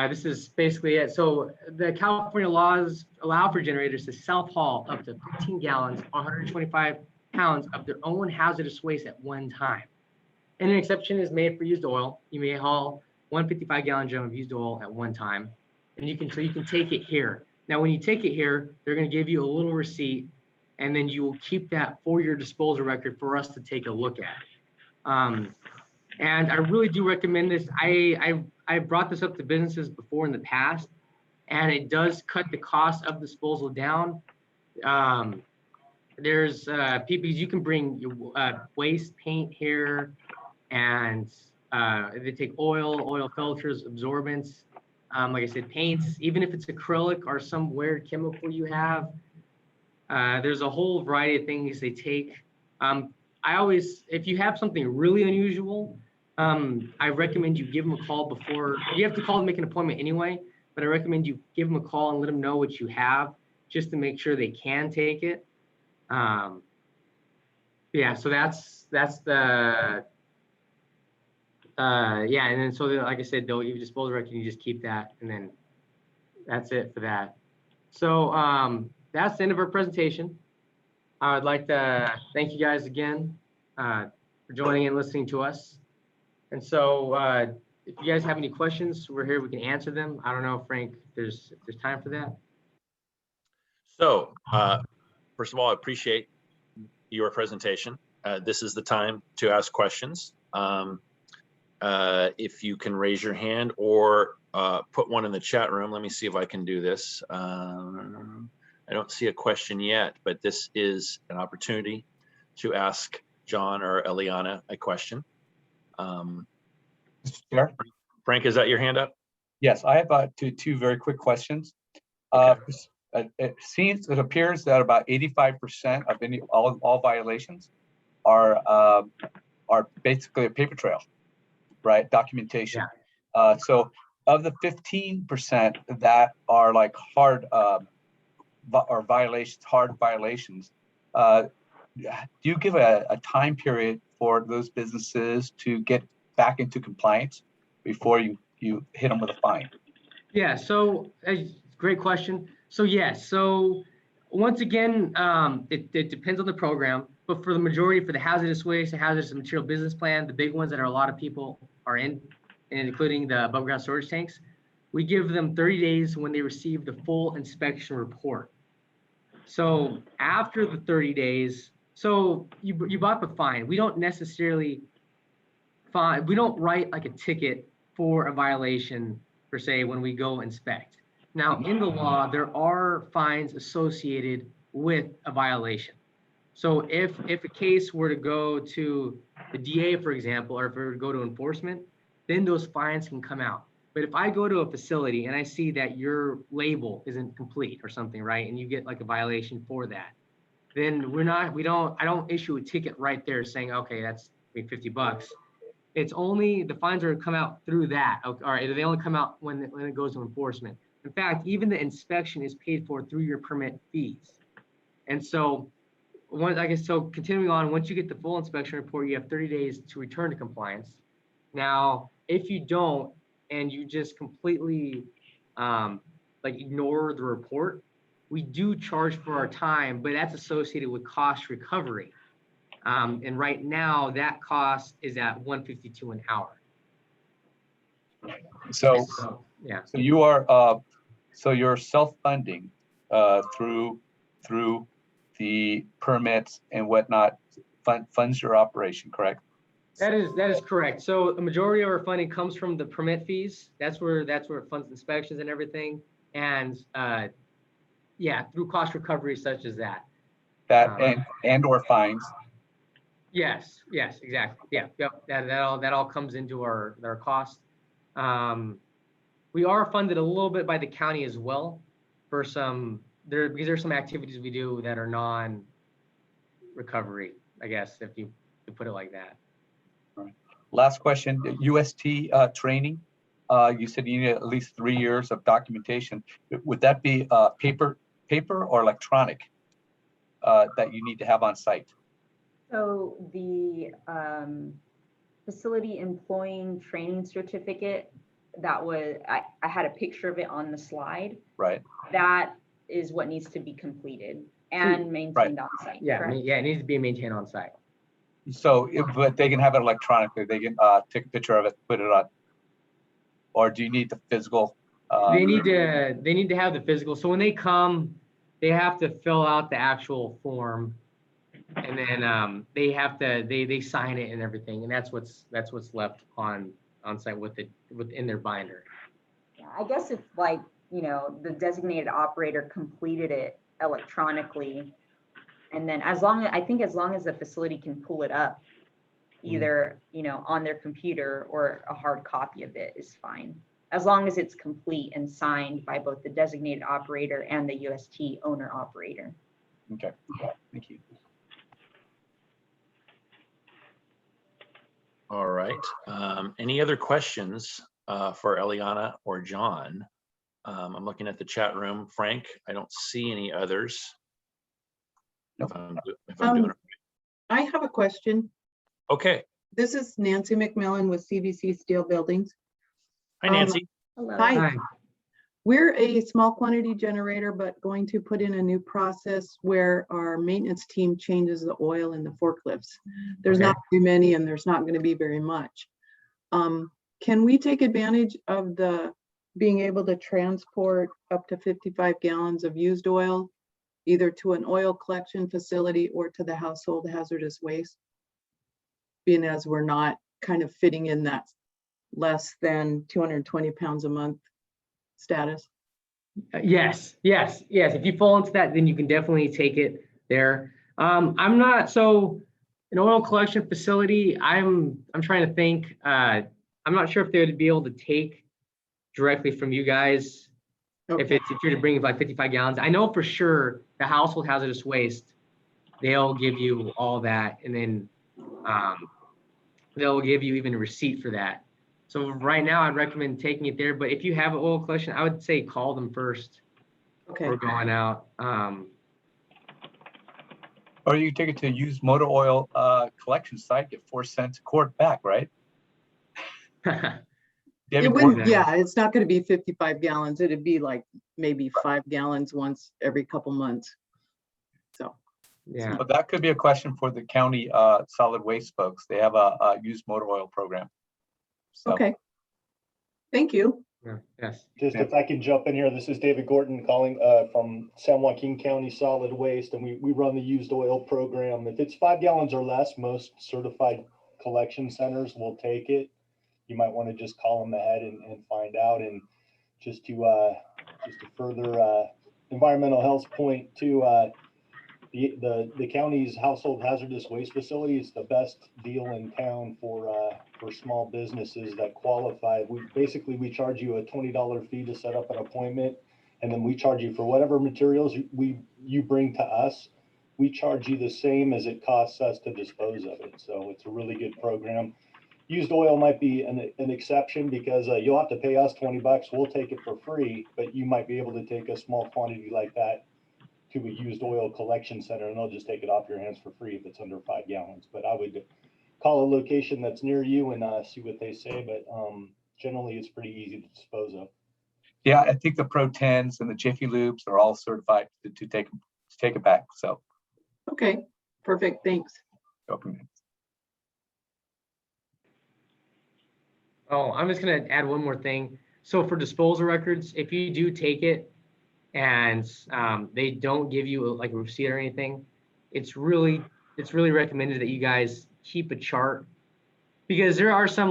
this is basically it. So the California laws allow for generators to self-haul up to 15 gallons or 125 pounds of their own hazardous waste at one time. And an exception is made for used oil. You may haul 155-gallon drum of used oil at one time, and you can take it here. Now, when you take it here, they're going to give you a little receipt, and then you will keep that for your disposal record for us to take a look at. And I really do recommend this. I brought this up to businesses before in the past, and it does cut the cost of disposal down. There's people, you can bring your waste paint here, and they take oil filters, absorbents, like I said, paints, even if it's acrylic or some weird chemical you have. There's a whole variety of things they take. If you have something really unusual, I recommend you give them a call before. You have to call and make an appointment anyway, but I recommend you give them a call and let them know what you have, just to make sure they can take it. Yeah, so that's the yeah, and then so like I said, they'll give you disposal record, you just keep that, and then that's it for that. So that's the end of our presentation. I would like to thank you guys again for joining and listening to us. And so if you guys have any questions, we're here, we can answer them. I don't know, Frank, if there's time for that. So first of all, I appreciate your presentation. This is the time to ask questions. If you can raise your hand or put one in the chat room. Let me see if I can do this. I don't see a question yet, but this is an opportunity to ask John or Elianna a question. Sure. Frank, is that your hand up? Yes, I have two very quick questions. Okay. It appears that about 85% of all violations are basically a paper trail, right? Documentation. Yeah. So of the 15% that are like hard violations, do you give a time period for those businesses to get back into compliance before you hit them with a fine? Yeah, so great question. So yes, so once again, it depends on the program, but for the majority, for the hazardous waste and hazardous material business plan, the big ones that a lot of people are in, and including the above ground storage tanks, we give them 30 days when they receive the full inspection report. So after the 30 days, so you bought the fine. We don't necessarily we don't write like a ticket for a violation per se when we go inspect. Now in the law, there are fines associated with a violation. So if a case were to go to the DA, for example, or if it were to go to enforcement, then those fines can come out. But if I go to a facility and I see that your label isn't complete or something, right, and you get like a violation for that, then I don't issue a ticket right there saying, okay, that's $50. It's only the fines are come out through that. All right, they only come out when it goes to enforcement. In fact, even the inspection is paid for through your permit fees. And so, continuing on, once you get the full inspection report, you have 30 days to return to compliance. Now, if you don't, and you just completely ignore the report, we do charge for our time, but that's associated with cost recovery. And right now that cost is at $152 an hour. So yeah. So you are you're self-funding through the permits and whatnot, funds your operation, correct? That is correct. So the majority of our funding comes from the permit fees. That's where it funds inspections and everything. And yeah, through cost recovery such as that. And or fines. Yes, exactly. Yeah, yep. That all comes into our cost. We are funded a little bit by the county as well for because there's some activities we do that are non-recovery, I guess, if you put it like that. All right. Last question, UST training. you said you need at least 3 years of documentation. Would that be paper or electronic that you need to have on site? So the facility employing training certificate, that was, I had a picture of it on the slide. Right. That is what needs to be completed and maintained on site. Yeah, correct? yeah, it needs to be maintained on site. So, but they can have it electronically. They can take a picture of it, put it on. Or do you need the physical? They need to have the physical. So when they come, they have to fill out the actual form, and then they have to they sign it and everything, and that's what's left on site within their binder. Yeah, I guess if like, you know, the designated operator completed it electronically, and then as long as the facility can pull it up, either, you know, on their computer or a hard copy of it is fine. As long as it's complete and signed by both the designated operator and the UST owner operator. Okay, thank you. All right. Any other questions for Elianna or John? I'm looking at the chat room. Frank, I don't see any others. Nope. If I'm doing it. I have a question. Okay. This is Nancy McMillan with CVC Steel Buildings. Hi, Nancy. Hello. Hi. We're a small quantity generator, but going to put in a new process where our maintenance team changes the oil in the forklifts. There's Okay. not too many and there's not going to be very much. Can we take advantage of the being able to transport up to 55 gallons of used oil, either to an oil collection facility or to the household hazardous waste? Being as we're not kind of fitting in that less than 220 pounds a month status. Yes. If you fall into that, then you can definitely take it there. I'm not, so an oil collection facility, I'm trying to think, I'm not sure if they would be able to take directly from you guys. Okay. If you're to bring like 55 gallons. I know for sure the household hazardous waste, they'll give you all that, and then they'll give you even a receipt for that. So right now I'd recommend taking it there, but if you have an oil collection, I would say call them first. Okay. We're going out. Or you take it to a used motor oil collection site, get 4 cents a quart back, right? It wouldn't, yeah, it's not going to be 55 gallons. It'd be like maybe 5 gallons once every couple months. So, Yeah. But that could be a question for the county solid waste folks. They have a used motor oil program. So, okay. Thank you. Yeah. Yes. Just if I can jump in here, this is David Gordon calling from San Joaquin County Solid Waste, and we run the used oil program. If it's 5 gallons or less, most certified collection centers will take it. You might want to just call them ahead and find out. And just to further environmental health point too, the county's household hazardous waste facility is the best deal in town for small businesses that qualify. We charge you a $20 fee to set up an appointment, and then we charge you for whatever materials you bring to us. We charge you the same as it costs us to dispose of it. So it's a really good program. Used oil might be an exception because you'll have to pay us $20. We'll take it for free, but you might be able to take a small quantity like that to a used oil collection center, and they'll just take it off your hands for free if it's under 5 gallons. But I would call a location that's near you and see what they say. But generally, it's pretty easy to dispose of. yeah, I think the Pro 10s and the Jiffy Lubes are all certified to take it back. So, Okay, perfect. Thanks. open. Oh, I'm just gonna add one more thing. So for disposal records, if you do take it and they don't give you like a receipt or anything, it's really recommended that you guys keep a chart, because there are some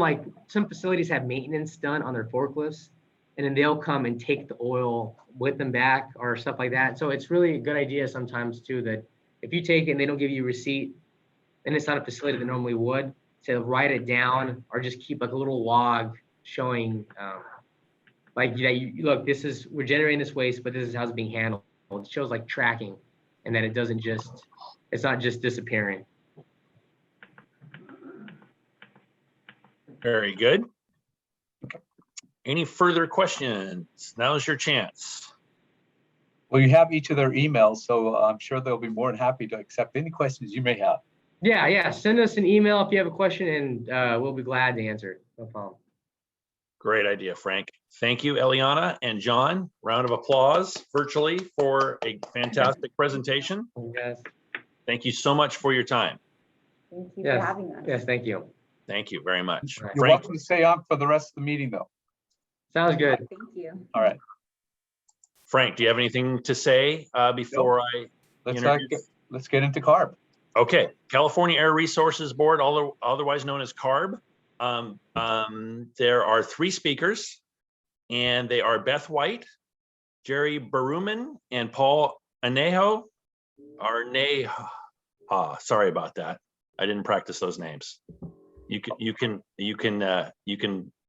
facilities have maintenance done on their forklifts, and then they'll come and take the oil with them back or stuff like that. So it's really a good idea sometimes too, that if you take it and they don't give you a receipt, and it's not a facility that normally would, to write it down or just keep like a little log showing like that look, we're generating this waste, but this is how it's being handled. It shows like tracking, and that it's not just disappearing. Very good. Any further questions? Now's your chance. Well, you have each of their emails, so I'm sure they'll be more than happy to accept any questions you may have. Yeah. Send us an email if you have a question, and we'll be glad to answer it. No problem. Great idea, Frank. Thank you, Elianna and John. Round of applause virtually for a fantastic presentation. Yes. Thank you so much for your time. Thank you Yes. for having us. Yes. Thank you. Thank you very much. All right. You're Frank, welcome to stay on for the rest of the meeting, though. Sounds good. Thank you. All right. Frank, do you have anything to say before I introduce? Let's get into CARB. Okay, California Air Resources Board, otherwise known as CARB. There are 3 speakers, and they are Beth White, Jerry Baruman, and Paul Anejo. Sorry about that. I didn't practice those names. You can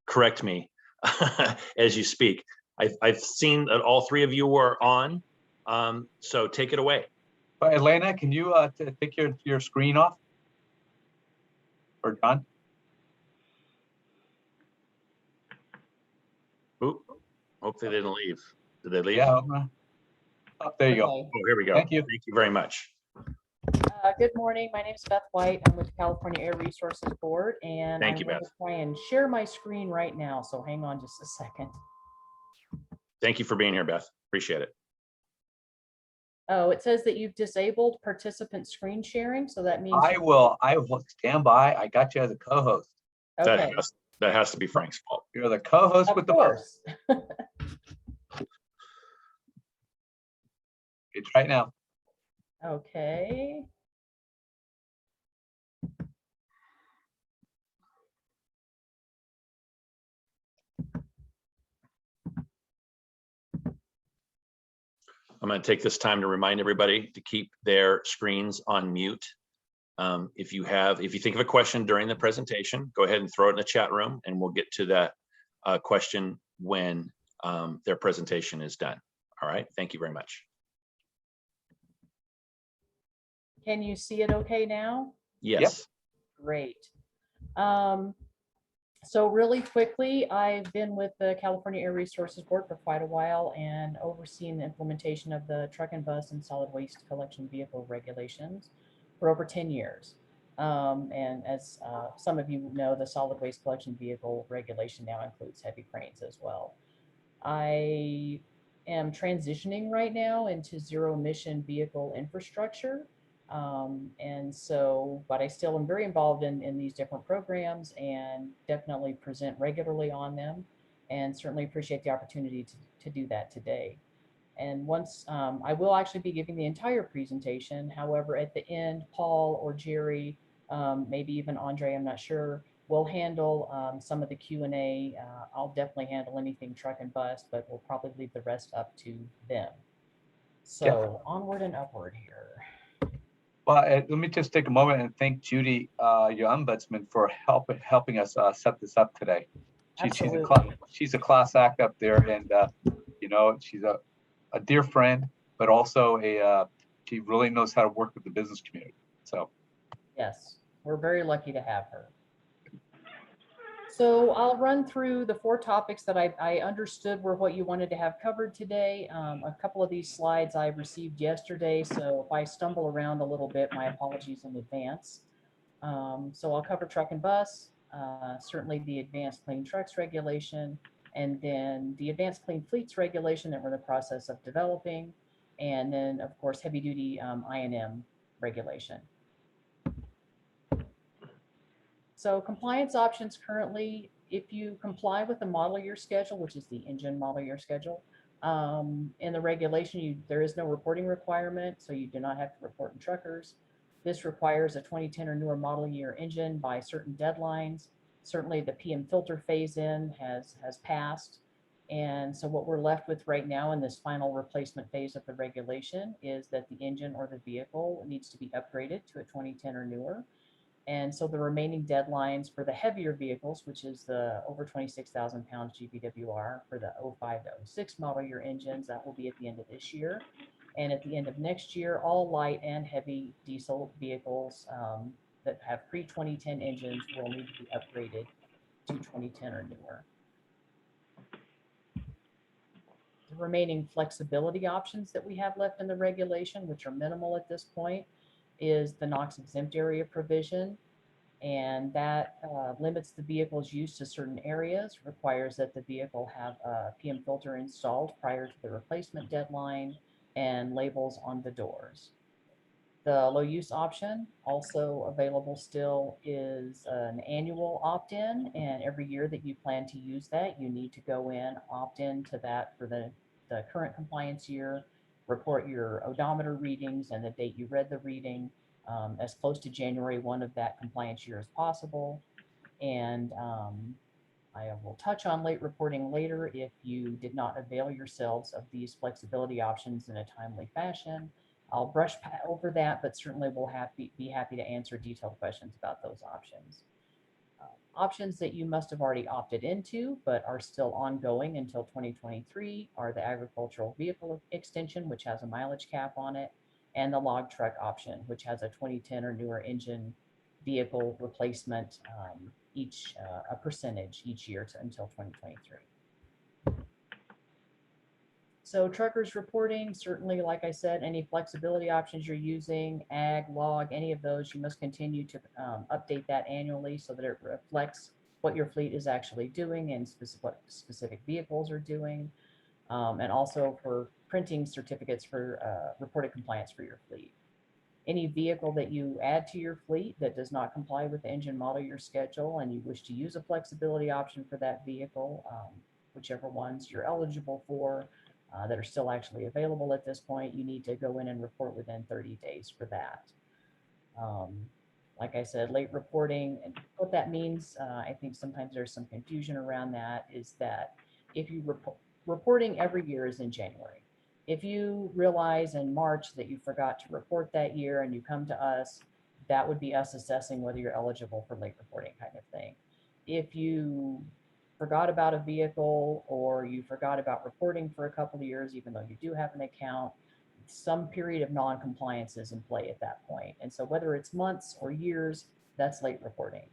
correct me as you speak. I've seen that all 3 of you were on, so take it away. Elianna, can you take your screen off? Or John? Oop, hope they didn't leave. Did they leave? Yeah. Oh, there you go. Oh, here we go. Thank you. Thank you very much. Good morning. My name is Beth White. I'm with the California Air Resources Board, and Thank you, I'm going to Beth. try and share my screen right now. So hang on just a second. Thank you for being here, Beth. Appreciate it. Oh, it says that you've disabled participant screen sharing. So that means I will stand by. I got you as a co-host. okay. That has to be Frank's fault. You're the co-host Of with the most. course. It's right now. Okay. I'm going to take this time to remind everybody to keep their screens on mute. If you think of a question during the presentation, go ahead and throw it in the chat room, and we'll get to that question when their presentation is done. All right. Thank you very much. Can you see it okay now? Yes. Yep. Great. So really quickly, I've been with the California Air Resources Board for quite a while and overseeing the implementation of the truck and bus and solid waste collection vehicle regulations for over 10 years. And as some of you know, the solid waste collection vehicle regulation now includes heavy cranes as well. I am transitioning right now into zero emission vehicle infrastructure. But I still am very involved in these different programs and definitely present regularly on them, and certainly appreciate the opportunity to do that today. And once I will actually be giving the entire presentation. However, at the end, Paul or Jerry, maybe even Andre, I'm not sure, will handle some of the Q&A. I'll definitely handle anything truck and bus, but we'll probably leave the rest up to them. So onward and upward here. Well, let me just take a moment and thank Judy, your ombudsman, for helping us set this up today. She's a class act up there, and she's a dear friend, but also she really knows how to work with the business community. So yes, we're very lucky to have her. So I'll run through the 4 topics that I understood were what you wanted to have covered today. A couple of these slides I received yesterday, so if I stumble around a little bit, my apologies in advance. So I'll cover truck and bus, certainly the advanced clean trucks regulation, and then the advanced clean fleets regulation that we're in the process of developing, and then of course heavy duty I&M regulation. So compliance options currently, if you comply with the model year schedule, which is the engine model year schedule, in the regulation, there is no reporting requirement, so you do not have to report in truckers. This requires a 2010 or newer model year engine by certain deadlines. Certainly the PM filter phase in has passed. And so what we're left with right now in this final replacement phase of the regulation is that the engine or the vehicle needs to be upgraded to a 2010 or newer. And so the remaining deadlines for the heavier vehicles, which is the over 26,000 pounds GVWR for the 05 to 06 model year engines, that will be at the end of this year. And at the end of next year, all light and heavy diesel vehicles that have pre-2010 engines will need to be upgraded to 2010 or newer. The remaining flexibility options that we have left in the regulation, which are minimal at this point, is the NOx exempt area provision. And that limits the vehicle's use to certain areas, requires that the vehicle have a PM filter installed prior to the replacement deadline, and labels on the doors. The low use option, also available still, is an annual opt-in, and every year that you plan to use that, you need to go in, opt in to that for the current compliance year, report your odometer readings and the date you read the reading, as close to January 1 of that compliance year as possible. And I will touch on late reporting later. If you did not avail yourselves of these flexibility options in a timely fashion, I'll brush over that, but certainly we'll be happy to answer detailed questions about those options. Options that you must have already opted into, but are still ongoing until 2023 are the agricultural vehicle extension, which has a mileage cap on it, and the log truck option, which has a 2010 or newer engine vehicle replacement, a percentage each year until 2023. So truckers reporting, certainly, like I said, any flexibility options you're using, ag, log, any of those, you must continue to update that annually so that it reflects what your fleet is actually doing and what specific vehicles are doing. And also for printing certificates for reported compliance for your fleet. Any vehicle that you add to your fleet that does not comply with the engine model year schedule and you wish to use a flexibility option for that vehicle, whichever ones you're eligible for, that are still actually available at this point, you need to go in and report within 30 days for that. Like I said, late reporting, and what that means, I think sometimes there's some confusion around that, is that if you reporting every year is in January. If you realize in March that you forgot to report that year and you come to us, that would be us assessing whether you're eligible for late reporting kind of thing. If you forgot about a vehicle or you forgot about reporting for a couple of years, even though you do have an account, some period of non-compliance is in play at that point. And so whether it's months or years, that's late reporting.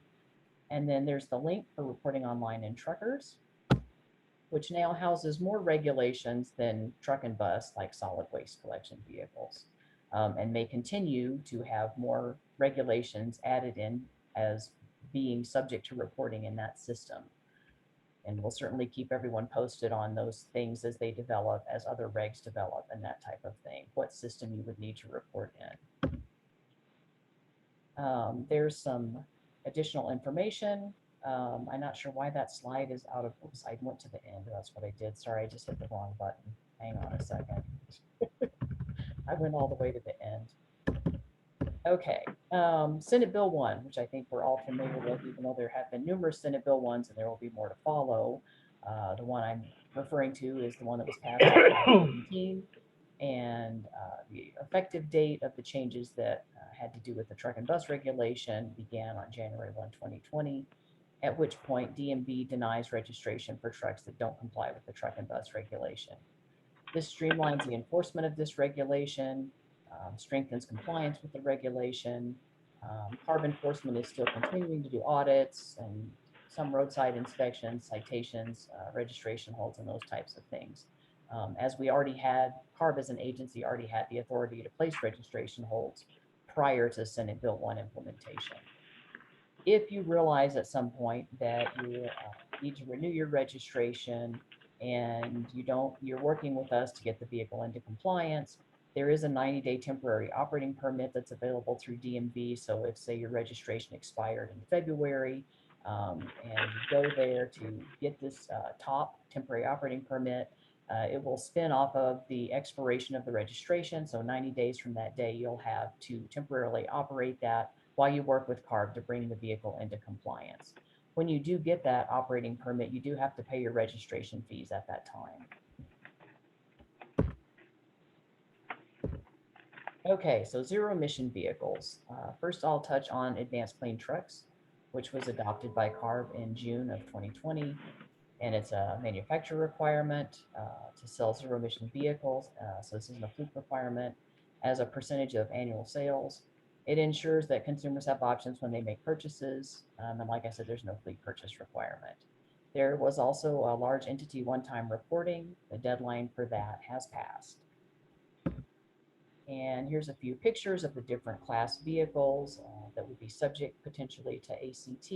And then there's the link for reporting online in truckers, which now houses more regulations than truck and bus, like solid waste collection vehicles, and may continue to have more regulations added in as being subject to reporting in that system. And we'll certainly keep everyone posted on those things as they develop, as other regs develop and that type of thing, what system you would need to report in. There's some additional information. I'm not sure why that slide is out of, oops, I went to the end. That's what I did. Sorry, I just hit the wrong button. Hang on a second. I went all the way to the end. Okay, Senate Bill 1, which I think we're all familiar with, even though there have been numerous Senate Bill 1s and there will be more to follow. The one I'm referring to is the one that was passed in 2017, and the effective date of the changes that had to do with the truck and bus regulation began on January 1, 2020, at which point DMV denies registration for trucks that don't comply with the truck and bus regulation. This streamlines the enforcement of this regulation, strengthens compliance with the regulation. CARB enforcement is still continuing to do audits and some roadside inspections, citations, registration holds, and those types of things. As we already had, CARB as an agency already had the authority to place registration holds prior to Senate Bill 1 implementation. If you realize at some point that you need to renew your registration and you're working with us to get the vehicle into compliance, there is a 90-day temporary operating permit that's available through DMV. So if, say, your registration expired in February and you go there to get this top temporary operating permit, it will spin off of the expiration of the registration. So 90 days from that day, you'll have to temporarily operate that while you work with CARB to bring the vehicle into compliance. When you do get that operating permit, you do have to pay your registration fees at that time. Okay, so zero emission vehicles. First, I'll touch on advanced clean trucks, which was adopted by CARB in June of 2020. And it's a manufacturer requirement to sell zero emission vehicles. So this isn't a fleet requirement as a percentage of annual sales. It ensures that consumers have options when they make purchases. And like I said, there's no fleet purchase requirement. There was also a large entity one-time reporting. The deadline for that has passed. And here's a few pictures of the different class vehicles that would be subject potentially to ACT,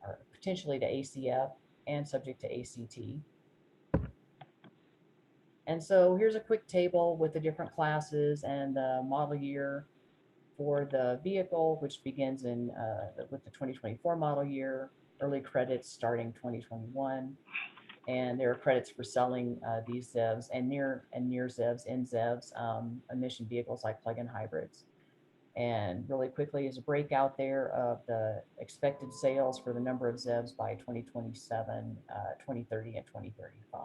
or potentially to ACF, and subject to ACT. And so here's a quick table with the different classes and the model year for the vehicle, which begins with the 2024 model year, early credits starting 2021. And there are credits for selling these ZEVs and near ZEVs, NZEVs, emission vehicles like plug-in hybrids. And really quickly is a breakout there of the expected sales for the number of ZEVs by 2027, 2030, and 2035.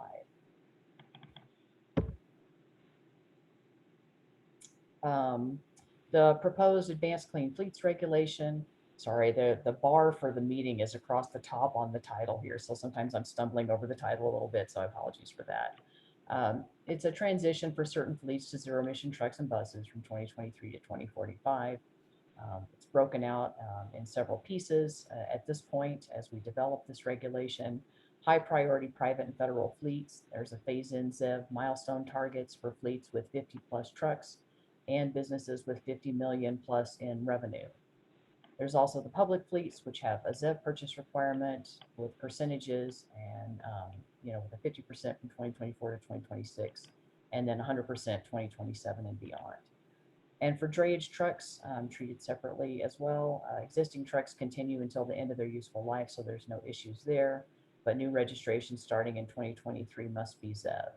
The proposed advanced clean fleets regulation, sorry, the bar for the meeting is across the top on the title here. So sometimes I'm stumbling over the title a little bit, so apologies for that. It's a transition for certain fleets to zero emission trucks and buses from 2023 to 2045. It's broken out in several pieces at this point as we develop this regulation. High priority private and federal fleets. There's a phase-in ZEV milestone targets for fleets with 50 plus trucks and businesses with 50 million plus in revenue. There's also the public fleets, which have a ZEV purchase requirement with percentages and, with a 50% from 2024 to 2026, and then 100% 2027 and beyond. And for drayage trucks, treated separately as well. Existing trucks continue until the end of their useful life, so there's no issues there. But new registrations starting in 2023 must be ZEV.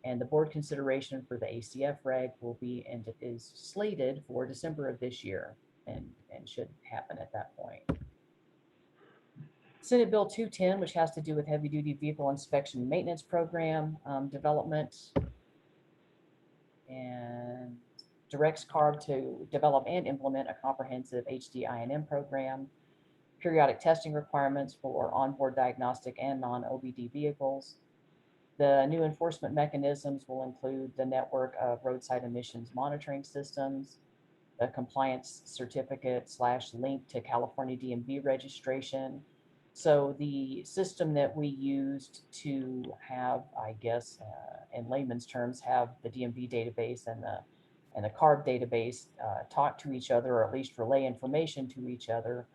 And the board consideration for the ACF reg will be and is slated for December of this year and should happen at that point. Senate Bill 210, which has to do with heavy duty vehicle inspection and maintenance program development, and directs CARB to develop and implement a comprehensive HD-I&M program, periodic testing requirements for onboard diagnostic and non-OBD vehicles. The new enforcement mechanisms will include the network of roadside emissions monitoring systems, the compliance certificate / link to California DMV registration. So the system that we used to have, I guess, in layman's terms, have the DMV database and the CARB database talk to each other, or at least relay information to each other,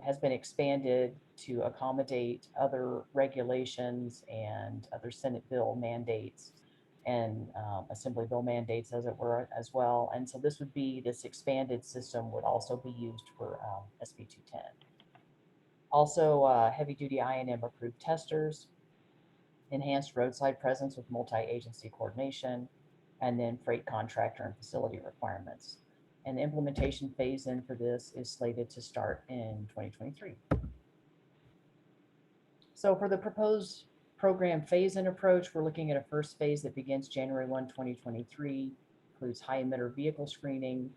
has been expanded to accommodate other regulations and other Senate bill mandates and Assembly bill mandates, as it were, as well. And so this expanded system would also be used for SB 210. Also, heavy duty I&M approved testers, enhanced roadside presence with multi-agency coordination, and then freight contractor and facility requirements. And the implementation phase in for this is slated to start in 2023. So for the proposed program phase-in approach, we're looking at a first phase that begins January 1, 2023, includes high emitter vehicle screening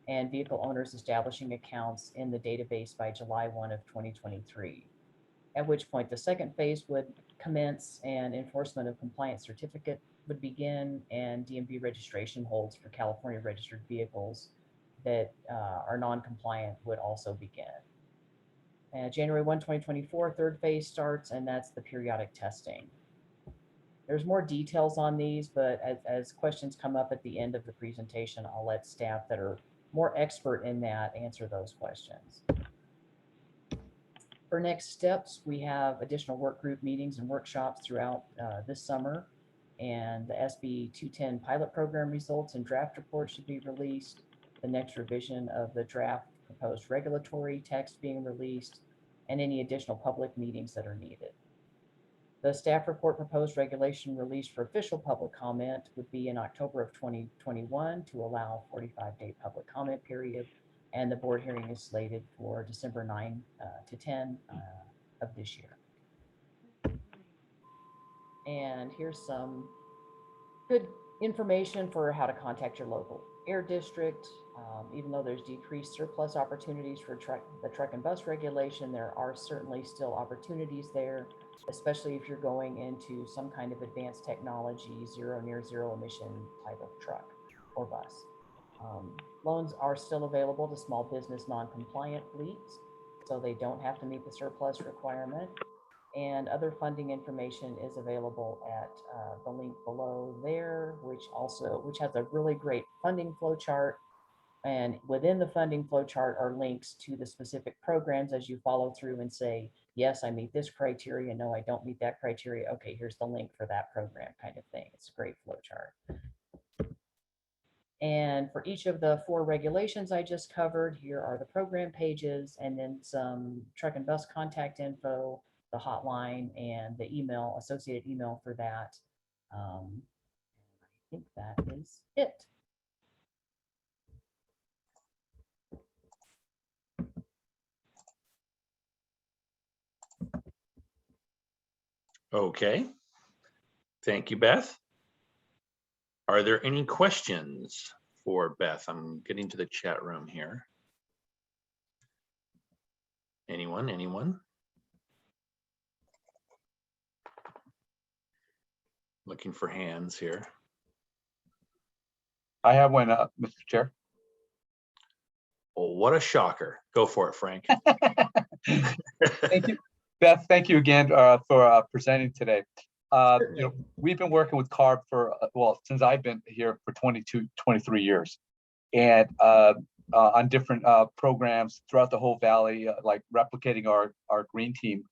and vehicle owners establishing accounts in the database by July 1 of 2023. At which point the second phase would commence and enforcement of compliance certificate would begin, and DMV registration holds for California registered vehicles that are non-compliant would also begin. January 1, 2024, third phase starts, and that's the periodic testing. There's more details on these, but as questions come up at the end of the presentation, I'll let staff that are more expert in that answer those questions. For next steps, we have additional work group meetings and workshops throughout this summer, and the SB 210 pilot program results and draft report should be released. The next revision of the draft proposed regulatory text being released, and any additional public meetings that are needed. The staff report proposed regulation released for official public comment would be in October of 2021 to allow 45-day public comment period, and the board hearing is slated for December 9 to 10 of this year. And here's some good information for how to contact your local air district. Even though there's decreased surplus opportunities for the truck and bus regulation, there are certainly still opportunities there, especially if you're going into some kind of advanced technology, near zero emission type of truck or bus. Loans are still available to small business non-compliant fleets. so they don't have to meet the surplus requirement. And other funding information is available at the link below there, which has a really great funding flow chart. And within the funding flow chart are links to the specific programs as you follow through and say, yes, I meet this criteria. No, I don't meet that criteria. Okay, here's the link for that program kind of thing. It's a great flow chart. And for each of the 4 regulations I just covered, here are the program pages and then some truck and bus contact info, the hotline, and the email, associated email for that. I think that is it. Okay. Thank you, Beth. Are there any questions for Beth? I'm getting to the chat room here. Anyone? Looking for hands here. I have one, Mr. Chair. Well, what a shocker. Go for it, Frank. Thank you, Beth. Thank you again for presenting today. We've been working with CALARP for, since I've been here for 23 years. And on different programs throughout the whole valley, like replicating our green team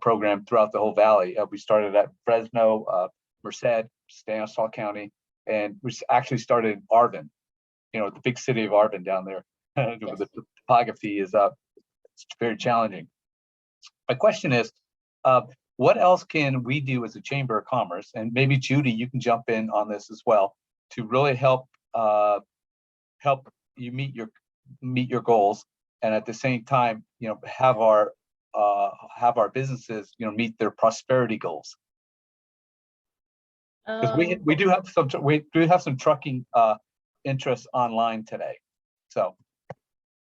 program throughout the whole valley. We started at Fresno, Merced, Stanislaus County, and we actually started in Arvin, the big city of Arvin down there. Yes. The topography is it's very challenging. My question is, what else can we do as a Chamber of Commerce, and maybe Judy, you can jump in on this as well, to really help you meet your goals, and at the same time, have our businesses, meet their prosperity goals. Because we do have some trucking interests online today, so.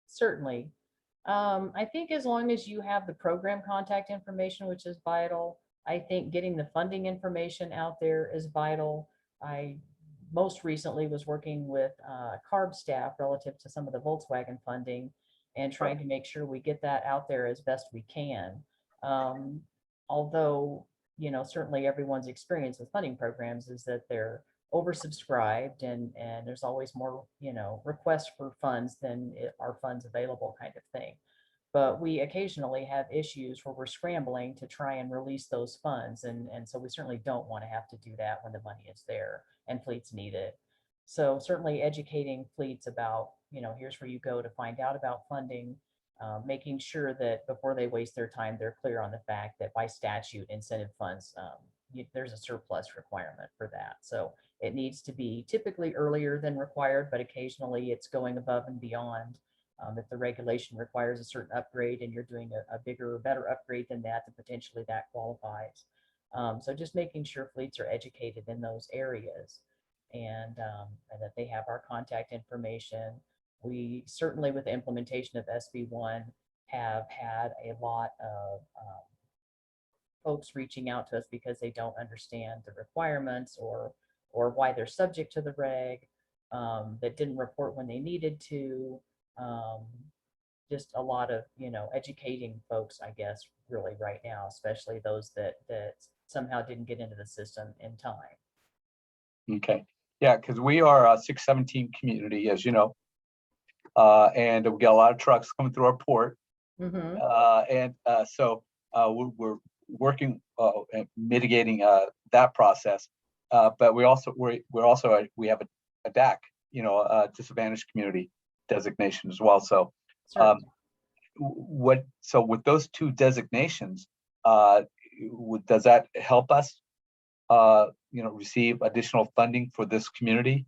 Certainly. I think as long as you have the program contact information, which is vital, I think getting the funding information out there is vital. I most recently was working with CARB staff relative to some of the Volkswagen funding and trying to make sure we get that out there as best we can. Although, certainly everyone's experience with funding programs is that they're oversubscribed and there's always more, requests for funds than are funds available kind of thing. But we occasionally have issues where we're scrambling to try and release those funds. And so we certainly don't want to have to do that when the money is there and fleets need it. So certainly educating fleets about, here's where you go to find out about funding, making sure that before they waste their time, they're clear on the fact that by statute, incentive funds, there's a surplus requirement for that. So it needs to be typically earlier than required, but occasionally it's going above and beyond. If the regulation requires a certain upgrade and you're doing a bigger or better upgrade than that, then potentially that qualifies. So just making sure fleets are educated in those areas and that they have our contact information. We certainly, with the implementation of SB1, have had a lot of folks reaching out to us because they don't understand the requirements or why they're subject to the reg, that didn't report when they needed to. Just a lot of, educating folks, I guess, really right now, especially those that somehow didn't get into the system in time. Okay. Yeah, because we are a 617 community, as you know, and we got a lot of trucks coming through our port. Mm-hmm. So we're working and mitigating that process. But we have a DAC, a disadvantaged community designation as well. So with those two designations, does that help us receive additional funding for this community?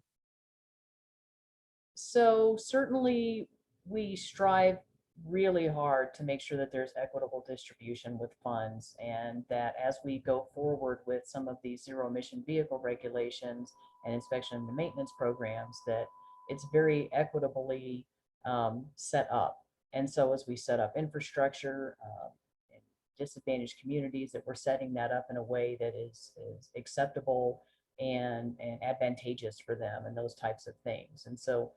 So certainly we strive really hard to make sure that there's equitable distribution with funds, and that as we go forward with some of these zero emission vehicle regulations and inspection and maintenance programs, that it's very equitably set up. And so as we set up infrastructure in disadvantaged communities, that we're setting that up in a way that is acceptable and advantageous for them and those types of things. And so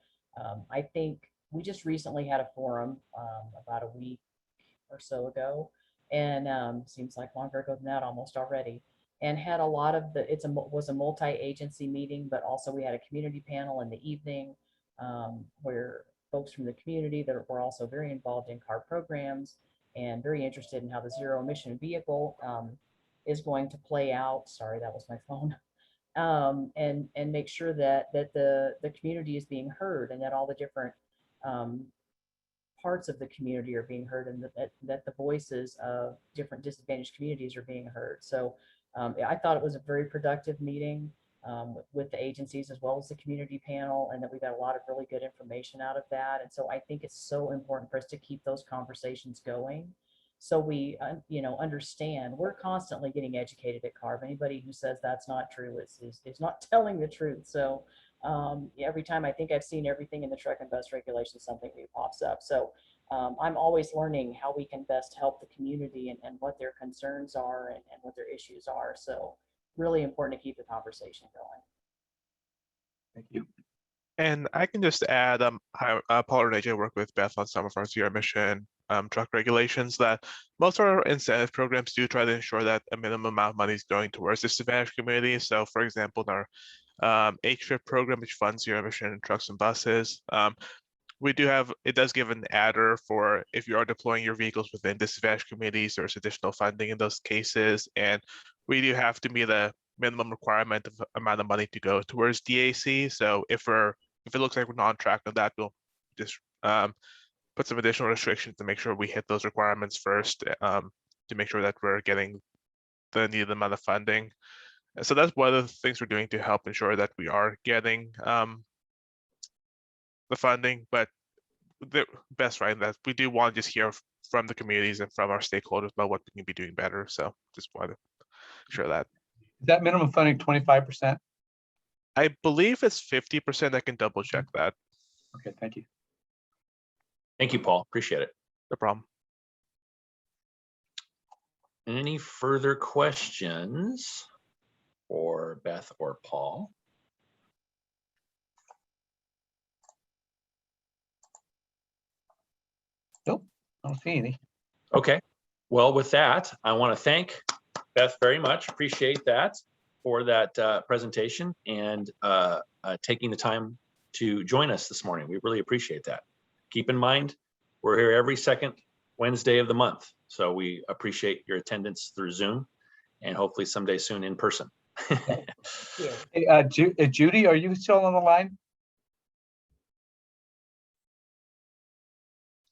I think we just recently had a forum about a week or so ago, and seems like longer ago than that almost already. And had a lot of was a multi-agency meeting, but also we had a community panel in the evening where folks from the community that were also very involved in CAR programs and very interested in how the zero emission vehicle is going to play out. Sorry, that was my phone. And make sure that the community is being heard, and that all the different parts of the community are being heard, and that the voices of different disadvantaged communities are being heard. So I thought it was a very productive meeting with the agencies as well as the community panel, and that we got a lot of really good information out of that. And so I think it's so important for us to keep those conversations going, so we understand we're constantly getting educated at CARB. Anybody who says that's not true is not telling the truth. So every time I think I've seen everything in the truck and bus regulation, something new pops up. So I'm always learning how we can best help the community and what their concerns are and what their issues are. So really important to keep the conversation going. Thank you. And I can just add, Paul and AJ work with Beth on some of our zero emission truck regulations, that most of our incentive programs do try to ensure that a minimum amount of money is going towards disadvantaged communities. So for example, in our HVIP program, which funds zero emission trucks and buses, it does give an adder for if you are deploying your vehicles within disadvantaged communities, there's additional funding in those cases. And we do have to meet a minimum requirement of amount of money to go towards DAC. So if it looks like we're not on track on that, we'll just put some additional restrictions to make sure we hit those requirements first, to make sure that we're getting the needed amount of funding. So that's one of the things we're doing to help ensure that we are getting the funding. But the best, right, that we do want to just hear from the communities and from our stakeholders about what we can be doing better. So just wanted to share that. Is that minimum funding 25%? I believe it's 50%. I can double check that. Okay, thank you. Thank you, Paul. Appreciate it. No problem. Any further questions for Beth or Paul? Nope, I don't see any. Okay. Well, with that, I want to thank Beth very much. Appreciate that for that presentation and taking the time to join us this morning. We really appreciate that. Keep in mind, we're here every second Wednesday of the month. So we appreciate your attendance through Zoom and hopefully someday soon in person. Yeah. Hey, Judy, are you still on the line?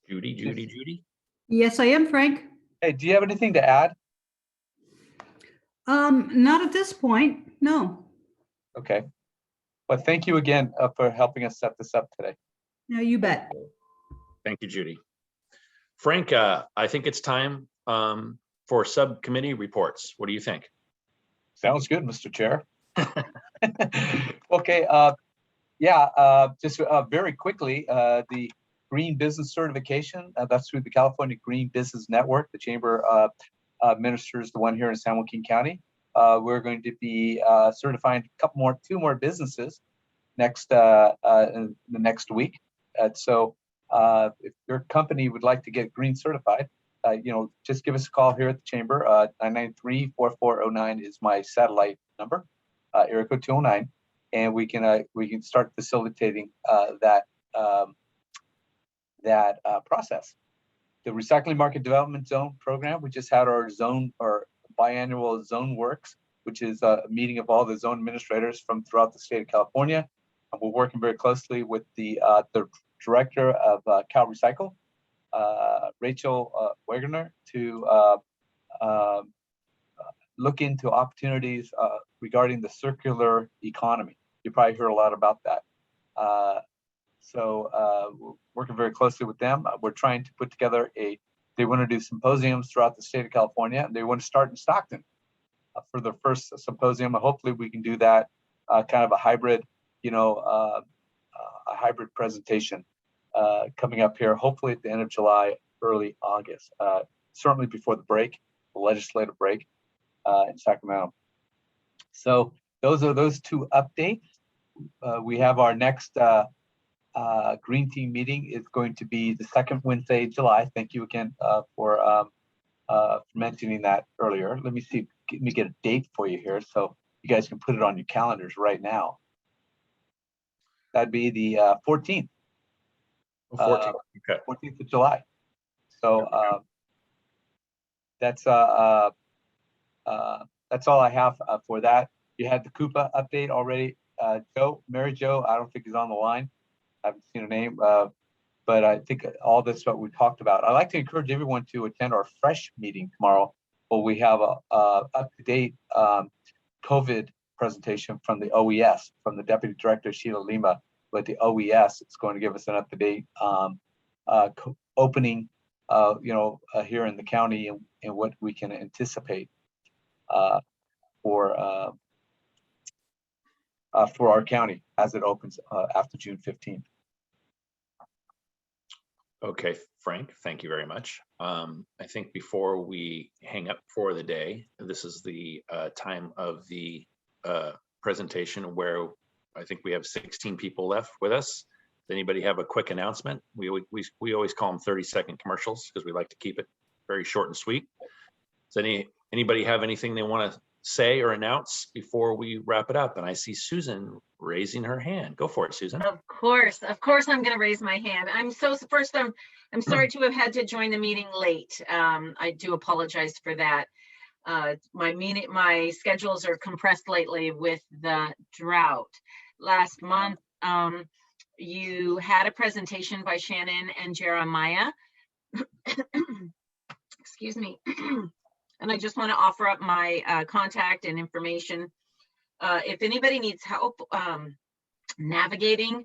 Judy. Yes, I am, Frank. Hey, do you have anything to add? Not at this point, no. Okay. Well, thank you again for helping us set this up today. No, you bet. Thank you, Judy. Frank, I think it's time for subcommittee reports. What do you think? Sounds good, Mr. Chair. Okay, just very quickly, the Green Business Certification, that's through the California Green Business Network. The Chamber administers the one here in San Joaquin County. We're going to be certifying two more businesses in the next week. So if your company would like to get green certified, just give us a call here at the Chamber. 993-4409 is my satellite number, area code 209, and we can start facilitating that process. The Recycling Market Development Zone program, we just had our biannual Zone Works, which is a meeting of all the zone administrators from throughout the state of California. And we're working very closely with the director of CalRecycle, Rachel Wegener, to look into opportunities regarding the circular economy. You probably heard a lot about that. So we're working very closely with them. We're trying to put together they want to do symposiums throughout the state of California, and they want to start in Stockton for their first symposium. Hopefully we can do that kind of a hybrid, a hybrid presentation coming up here, hopefully at the end of July, early August, certainly before the legislative break in Sacramento. So those are those two updates. We have our next Green Team meeting is going to be the second Wednesday in July. Thank you again for mentioning that earlier. Let me see, let me get a date for you here so you guys can put it on your calendars right now. That'd be the 14th. 14th. Okay. 14th of July. So that's all I have for that. You had the CUPA update already. Mary Jo, I don't think is on the line. I haven't seen her name, but I think all this what we talked about. I'd like to encourage everyone to attend our fresh meeting tomorrow, where we have a up-to-date COVID presentation from the OES, from the Deputy Director Sheila Lima. But the OES is going to give us an up-to-date opening, here in the county and what we can anticipate for our county as it opens after June 15th. Okay, Frank, thank you very much. I think before we hang up for the day, this is the time of the presentation where I think we have 16 people left with us. Does anybody have a quick announcement? We always call them 30-second commercials because we like to keep it very short and sweet. Does anybody have anything they want to say or announce before we wrap it up? And I see Susan raising her hand. Go for it, Susan. Of course, I'm going to raise my hand. I'm sorry to have had to join the meeting late. I do apologize for that. My schedules are compressed lately with the drought. Last month, you had a presentation by Shannon and Jeremiah. Excuse me. And I just want to offer up my contact and information. If anybody needs help navigating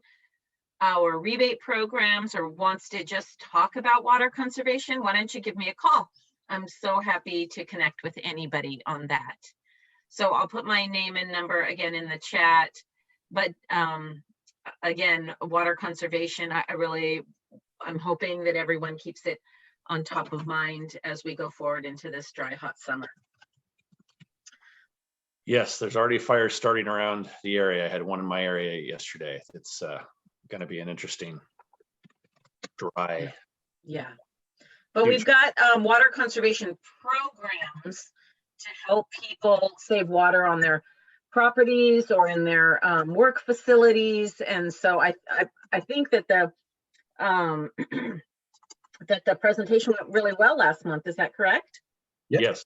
our rebate programs or wants to just talk about water conservation, why don't you give me a call? I'm so happy to connect with anybody on that. So I'll put my name and number again in the chat. But again, water conservation, I'm hoping that everyone keeps it on top of mind as we go forward into this dry, hot summer. Yes, there's already fires starting around the area. I had one in my area yesterday. It's going to be an interesting dry. Yeah, but we've got water conservation programs to help people save water on their properties or in their work facilities. And so I think that the that the presentation went really well last month. Is that correct? Yes.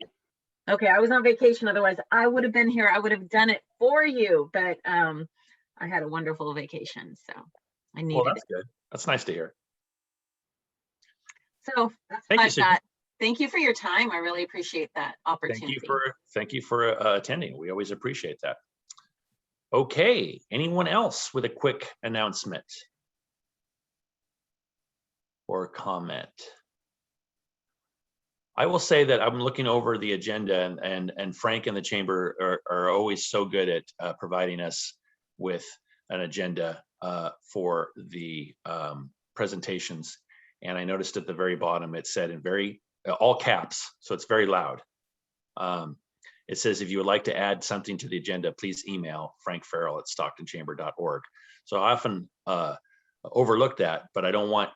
Okay, I was on vacation. Otherwise, I would have been here. I would have done it for you, but I had a wonderful vacation, so I needed Well, that's good. That's nice to hear. So that's what I've got. Thank you for your time. I really appreciate that opportunity. Thank you for attending. We always appreciate that. Okay, anyone else with a quick announcement or comment? I will say that I'm looking over the agenda, and Frank and the chamber are always so good at providing us with an agenda for the presentations. And I noticed at the very bottom, it said in all caps, so it's very loud. It says, if you would like to add something to the agenda, please email frankfarrell@stocktonschamber.org. So I often overlook that, but I don't want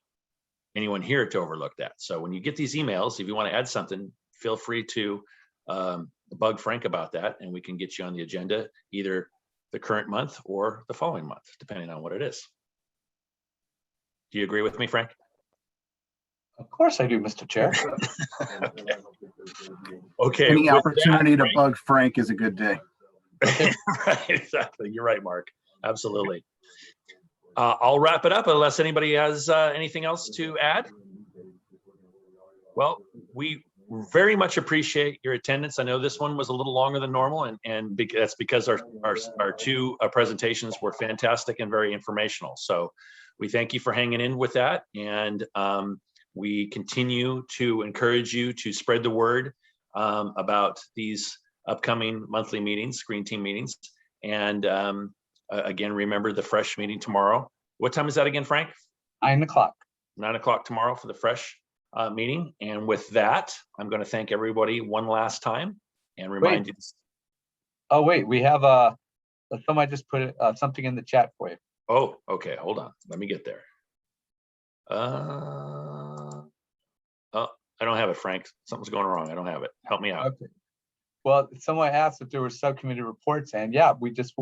anyone here to overlook that. So when you get these emails, if you want to add something, feel free to bug Frank about that, and we can get you on the agenda either the current month or the following month, depending on what it is. Do you agree with me, Frank? Of course I do, Mr. Chair. Okay. Any opportunity to bug Frank is a good day. Right, exactly. You're right, Mark. Absolutely. I'll wrap it up unless anybody has anything else to add. Well, we very much appreciate your attendance. I know this one was a little longer than normal, and that's because our two presentations were fantastic and very informational. So we thank you for hanging in with that, and we continue to encourage you to spread the word about these upcoming monthly meetings, Green Team meetings. And again, remember the fresh meeting tomorrow. What time is that again, Frank? 9 o'clock. 9 o'clock tomorrow for the fresh meeting. And with that, I'm going to thank everybody one last time and remind you. Oh, wait, we have somebody just put something in the chat for you. Oh, okay, hold on. Let me get there. Oh, I don't have it, Frank. Something's going wrong. I don't have it. Help me out. Okay. Well, someone asked if there were subcommittee reports, and yeah,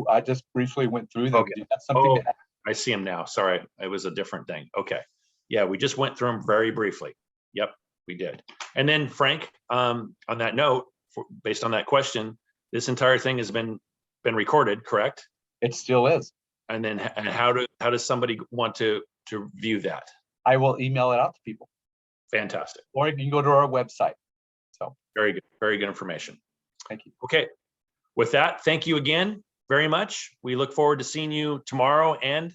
I just briefly went through them. Okay. Do you have something to add? I see him now. Sorry, it was a different thing. Okay. Yeah, we just went through them very briefly. Yep, we did. And then Frank, on that note, based on that question, this entire thing has been recorded, correct? It still is. And then and how does somebody want to view that? I will email it out to people, Fantastic. or you can go to our website. So Very good information. thank you. Okay. With that, thank you again very much. We look forward to seeing you tomorrow. And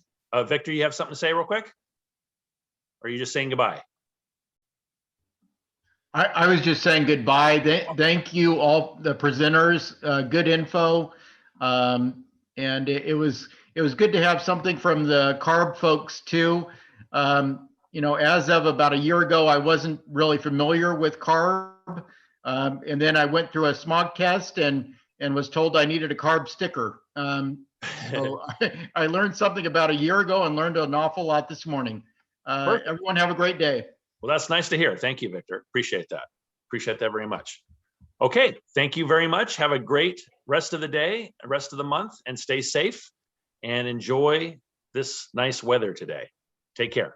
Victor, you have something to say real quick? Or are you just saying goodbye? I was just saying goodbye. Thank you all the presenters, good info. And it was good to have something from the CARB folks too. As of about a year ago, I wasn't really familiar with CARB. And then I went through a smog test and was told I needed a CARB sticker. So I learned something about a year ago and learned an awful lot this morning. Everyone have a great day. Well, that's nice to hear. Thank you, Victor. Appreciate that. Appreciate that very much. Okay, thank you very much. Have a great rest of the day, rest of the month, and stay safe and enjoy this nice weather today. Take care.